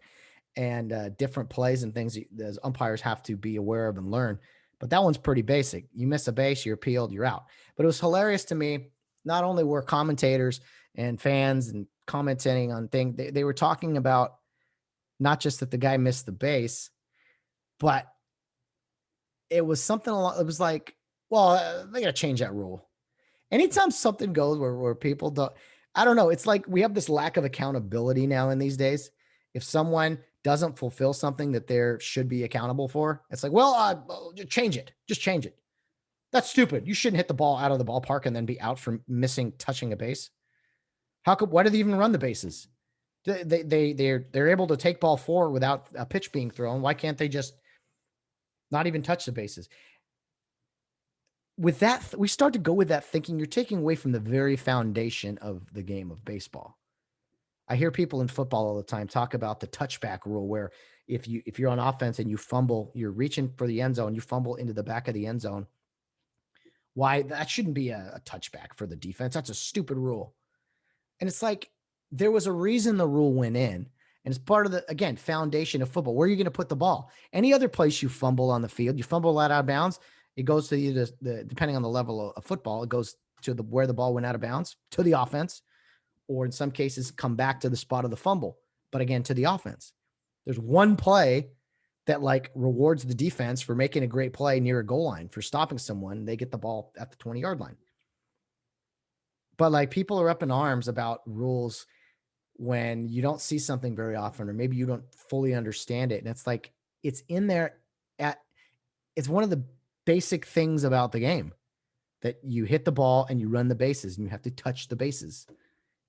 [SPEAKER 2] and different plays and things as umpires have to be aware of and learn. But that one's pretty basic. You miss a base, you're appealed, you're out. But it was hilarious to me. Not only were commentators and fans and commenting on things, they were talking about not just that the guy missed the base, but it was something along, it was like, well, they got to change that rule. Anytime something goes where people don't, I don't know. It's like we have this lack of accountability now in these days. If someone doesn't fulfill something that they should be accountable for, it's like, well, change it. Just change it. That's stupid. You shouldn't hit the ball out of the ballpark and then be out for touching a base. Why do they even run the bases? They're able to take ball forward without a pitch being thrown. Why can't they just not even touch the bases? With that, we start to go with that thinking, you're taking away from the very foundation of the game of baseball. I hear people in football all the time talk about the touchback rule, where if you're on offense and you fumble, you're reaching for the end zone, you fumble into the back of the end zone. Why that shouldn't be a touchback for the defense. That's a stupid rule. And it's like, there was a reason the rule went in, and it's part of the, again, foundation of football. Where are you going to put the ball? Any other place you fumble on the field, you fumble out of bounds, it goes to the depending on the level of football, it goes to where the ball went out of bounds, to the offense, or in some cases come back to the spot of the fumble, but again, to the offense. There's one play that like rewards the defense for making a great play near a goal line, for stopping someone. They get the ball at the 20-yard line. But like, people are up in arms about rules when you don't see something very often, or maybe you don't fully understand it. And it's like, it's in there it's one of the basic things about the game, that you hit the ball and you run the bases and you have to touch the bases.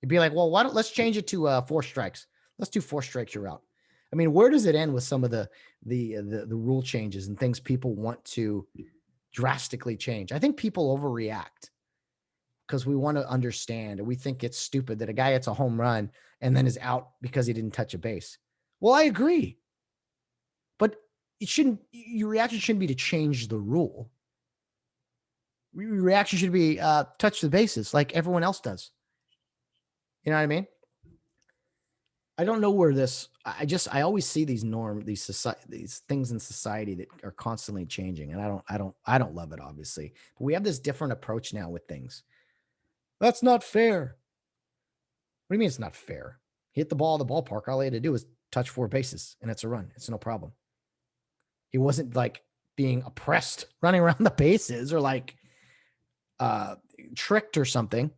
[SPEAKER 2] It'd be like, well, let's change it to 4 strikes. Let's do 4 strikes, you're out. I mean, where does it end with some of the rule changes and things people want to drastically change? I think people overreact because we want to understand, and we think it's stupid that a guy hits a home run and then is out because he didn't touch a base. Well, I agree, but your reaction shouldn't be to change the rule. Your reaction should be touch the bases like everyone else does. You know what I mean? I don't know where I always see these these things in society that are constantly changing, and I don't love it, obviously. But we have this different approach now with things. That's not fair. What do you mean it's not fair? Hit the ball at the ballpark. All he had to do was touch 4 bases, and it's a run. It's no problem. He wasn't like being oppressed, running around the bases, or like tricked or something.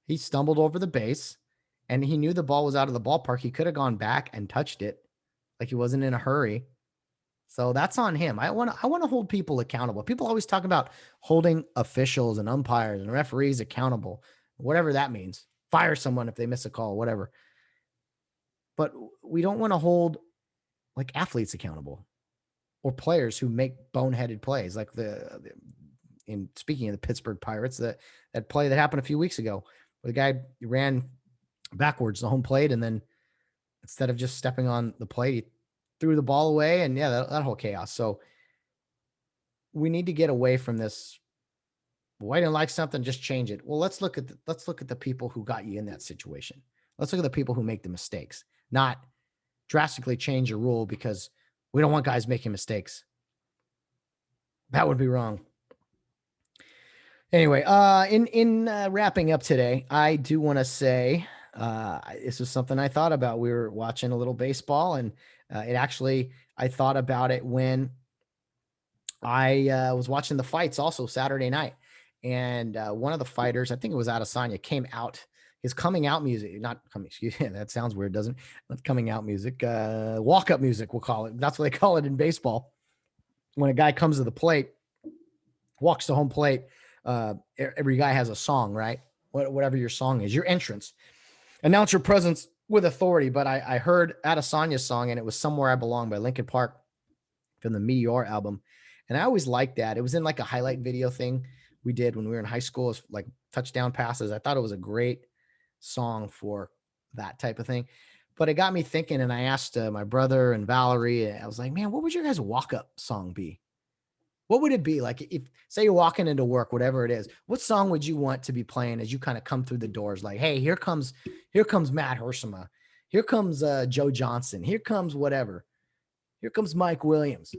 [SPEAKER 2] He stumbled over the base, and he knew the ball was out of the ballpark. He could have gone back and touched it, like he wasn't in a hurry. So that's on him. I want to hold people accountable. People always talk about holding officials and umpires and referees accountable, whatever that means. Fire someone if they miss a call, whatever. But we don't want to hold like athletes accountable, or players who make boneheaded plays, like the in speaking of the Pittsburgh Pirates, that play that happened a few weeks ago, where the guy ran backwards the home plate, and then instead of just stepping on the plate, he threw the ball away, and yeah, that whole chaos. So we need to get away from this. Well, I didn't like something, just change it. Well, let's look at the people who got you in that situation. Let's look at the people who make the mistakes, not drastically change a rule because we don't want guys making mistakes. That would be wrong. Anyway, in wrapping up today, I do want to say this is something I thought about. We were watching a little baseball, and I thought about it when I was watching the fights also Saturday night. And one of the fighters, I think it was Adesanya, came out. His coming out music, not coming, excuse me, that sounds weird, doesn't it? Not coming out music, walk-up music, we'll call it. That's what they call it in baseball. When a guy comes to the plate, walks to home plate, every guy has a song, right? Whatever your song is, your entrance. Announce your presence with authority. But I heard Adesanya's song, and it was Somewhere I Belong by Linkin Park from the Meteor album. And I always liked that. It was in like a highlight video thing we did when we were in high school. It's like touchdown passes. I thought it was a great song for that type of thing. But it got me thinking, and I asked my brother and Valerie, I was like, man, what would your guys' walk-up song be? What would it be? Like, if say you're walking into work, whatever it is, what song would you want to be playing as you kind of come through the doors? Like, hey, here comes Matt Hersema. Here comes Joe Johnson. Here comes whatever. Here comes Mike Williams.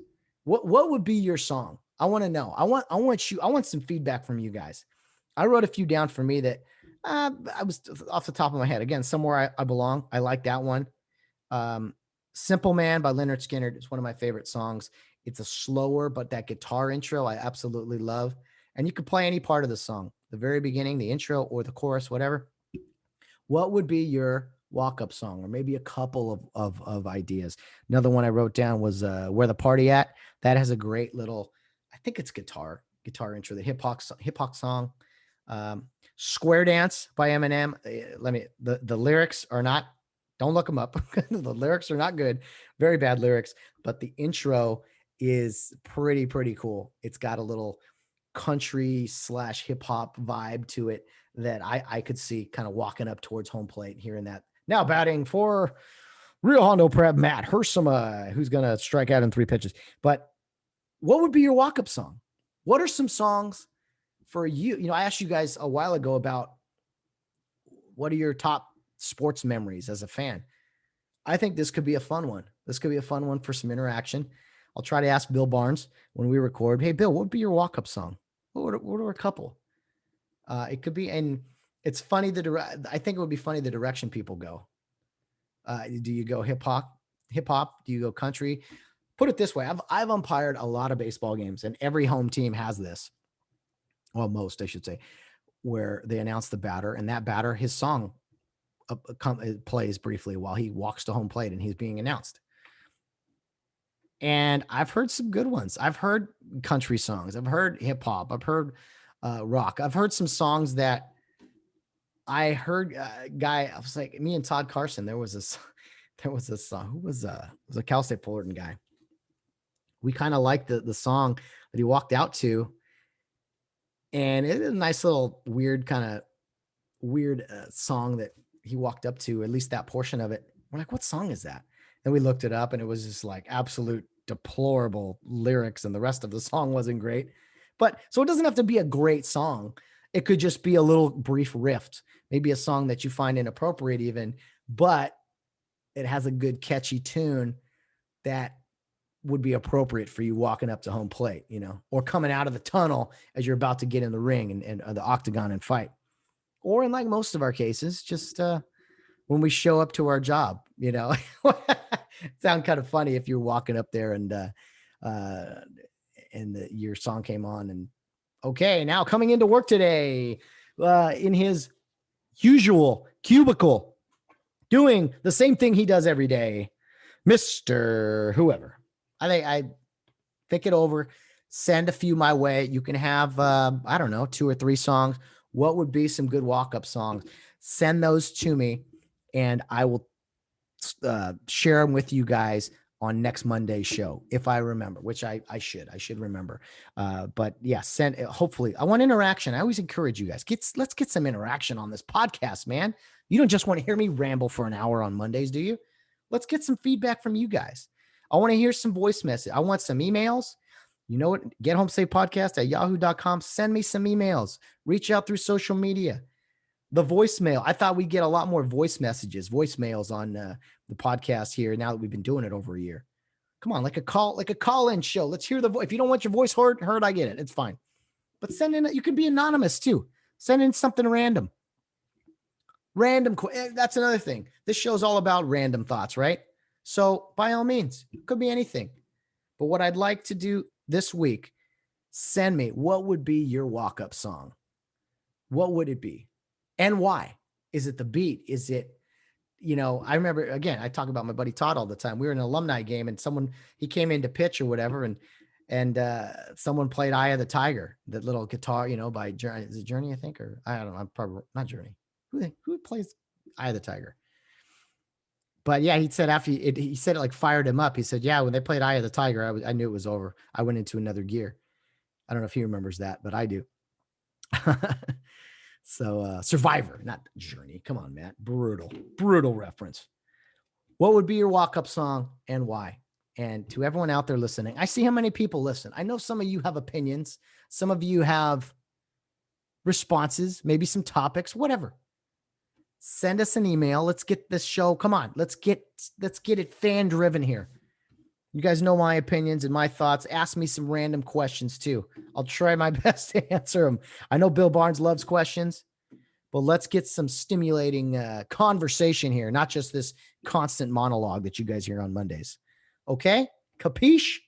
[SPEAKER 2] What would be your song? I want to know. I want some feedback from you guys. I wrote a few down for me that I was off the top of my head. Again, Somewhere I Belong. I like that one. Simple Man by Leonard Skinner. It's one of my favorite songs. It's a slower, but that guitar intro I absolutely love. And you could play any part of the song, the very beginning, the intro, or the chorus, whatever. What would be your walk-up song, or maybe a couple of ideas? Another one I wrote down was Where the Party At. That has a great little, I think it's guitar intro, the hip hop song. Square Dance by Eminem. The lyrics are not, don't look them up. The lyrics are not good. Very bad lyrics, but the intro is pretty cool. It's got a little country / hip hop vibe to it that I could see kind of walking up towards home plate and hearing that. Now batting for Rio Hondo Prep, Matt Hersema, who's going to strike out in 3 pitches. But what would be your walk-up song? What are some songs for you? You know, I asked you guys a while ago about what are your top sports memories as a fan. I think this could be a fun one. This could be a fun one for some interaction. I'll try to ask Bill Barnes when we record, hey, Bill, what would be your walk-up song? What are a couple? It could be, and it's funny, I think it would be funny the direction people go. Do you go hip hop? Do you go country? Put it this way. I've umpired a lot of baseball games, and every home team has this. Well, most, I should say, where they announce the batter, and that batter, his song plays briefly while he walks to home plate and he's being announced. And I've heard some good ones. I've heard country songs. I've heard hip hop. I've heard rock. I've heard some songs that I heard guy. I was like, me and Todd Carson, there was a song. Who was it was a Cal State Fullerton guy. We kind of liked the song that he walked out to. And it is a nice little weird song that he walked up to, at least that portion of it. We're like, what song is that? And we looked it up, and it was just like absolute deplorable lyrics, and the rest of the song wasn't great. But so it doesn't have to be a great song. It could just be a little brief riff, maybe a song that you find inappropriate even, but it has a good catchy tune that would be appropriate for you walking up to home plate, you know, or coming out of the tunnel as you're about to get in the ring and the octagon and fight. Or in like most of our cases, just when we show up to our job, you know. Sound kind of funny if you're walking up there and your song came on, and okay, now coming into work today in his usual cubicle, doing the same thing he does every day, Mr. Whoever. I think it over, send a few my way. You can have, I don't know, 2 or 3 songs. What would be some good walk-up songs? Send those to me, and I will share them with you guys on next Monday's show, if I remember, which I should remember. But yeah, hopefully I want interaction. I always encourage you guys, let's get some interaction on this podcast, man. You don't just want to hear me ramble for an hour on Mondays, do you? Let's get some feedback from you guys. I want to hear some voice message. I want some emails. You know what? Get Home Safe Podcast at yahoo.com. Send me some emails. Reach out through social media. The voicemail. I thought we'd get a lot more voicemails on the podcast here now that we've been doing it over a year. Come on, like a call-in show. Let's hear the voice. If you don't want your voice heard, I get it. It's fine. But send in, you can be anonymous too. Send in something random. That's another thing. This show's all about random thoughts, right? So by all means, it could be anything. But what I'd like to do this week, send me, what would be your walk-up song? What would it be? And why? Is it the beat? Is it, I remember, again, I talk about my buddy Todd all the time. We were in an alumni game and he came in to pitch or whatever. And someone played Eye of the Tiger, that little guitar, by Journey. Is it Journey, I think? Or I don't know. I'm probably not Journey. Who plays Eye of the Tiger? But yeah, he said after he said it like fired him up. He said, yeah, when they played Eye of the Tiger, I knew it was over. I went into another gear. I don't know if he remembers that, but I do. So Survivor, not Journey. Come on, Matt. Brutal reference. What would be your walk-up song and why? And to everyone out there listening, I see how many people listen. I know some of you have opinions. Some of you have responses, maybe some topics, whatever. Send us an email. Let's get this show. Come on. Let's get it fan driven here. You guys know my opinions and my thoughts. Ask me some random questions too. I'll try my best to answer them. I know Bill Barnes loves questions, but let's get some stimulating conversation here, not just this constant monologue that you guys hear on Mondays. Okay? Capiche?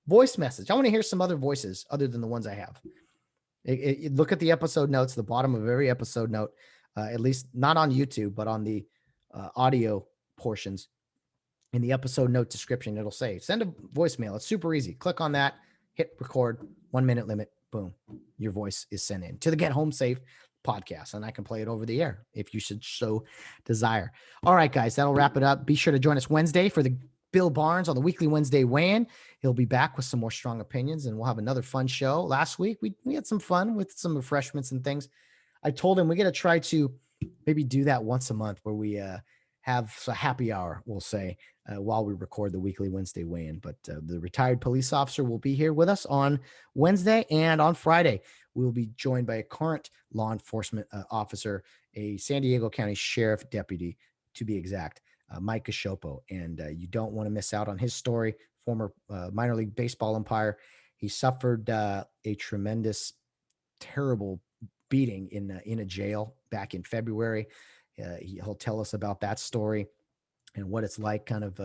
[SPEAKER 2] Voice message. I want to hear some other voices other than the ones I have. Look at the episode notes, the bottom of every episode note, at least not on YouTube, but on the audio portions. In the episode note description, it'll say, send a voicemail. It's super easy. Click on that, hit record, 1 minute limit. Boom. Your voice is sent in to the Get Home Safe podcast, and I can play it over the air if you should so desire. All right, guys, that'll wrap it up. Be sure to join us Wednesday for the Bill Barnes on the weekly Wednesday weigh-in. He'll be back with some more strong opinions, and we'll have another fun show. Last week, we had some fun with some refreshments and things. I told him we got to try to maybe do that once a month where we have a happy hour, we'll say, while we record the weekly Wednesday weigh-in. But the retired police officer will be here with us on Wednesday, and on Friday, we'll be joined by a current law enforcement officer, a San Diego County Sheriff Deputy, to be exact, Mike Cashopo. And you don't want to miss out on his story. Former minor league baseball umpire. He suffered a tremendous, terrible beating in a jail back in February. He'll tell us about that story and what it's like kind of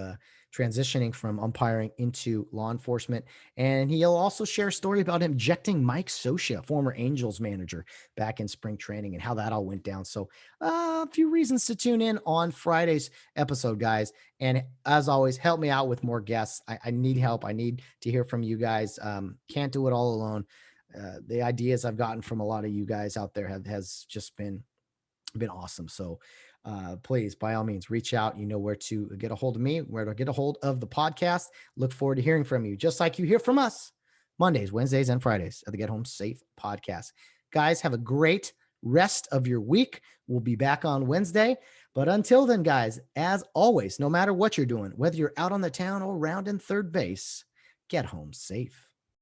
[SPEAKER 2] transitioning from umpiring into law enforcement. And he'll also share a story about him ejecting Mike Scioscia, former Angels manager, back in spring training, and how that all went down. So a few reasons to tune in on Friday's episode, guys. And as always, help me out with more guests. I need help. I need to hear from you guys. Can't do it all alone. The ideas I've gotten from a lot of you guys out there has just been awesome. So please, by all means, reach out. You know where to get a hold of me, where to get a hold of the podcast. Look forward to hearing from you, just like you hear from us Mondays, Wednesdays, and Fridays at the Get Home Safe podcast. Guys, have a great rest of your week. We'll be back on Wednesday. But until then, guys, as always, no matter what you're doing, whether you're out on the town or rounding third base, get home safe.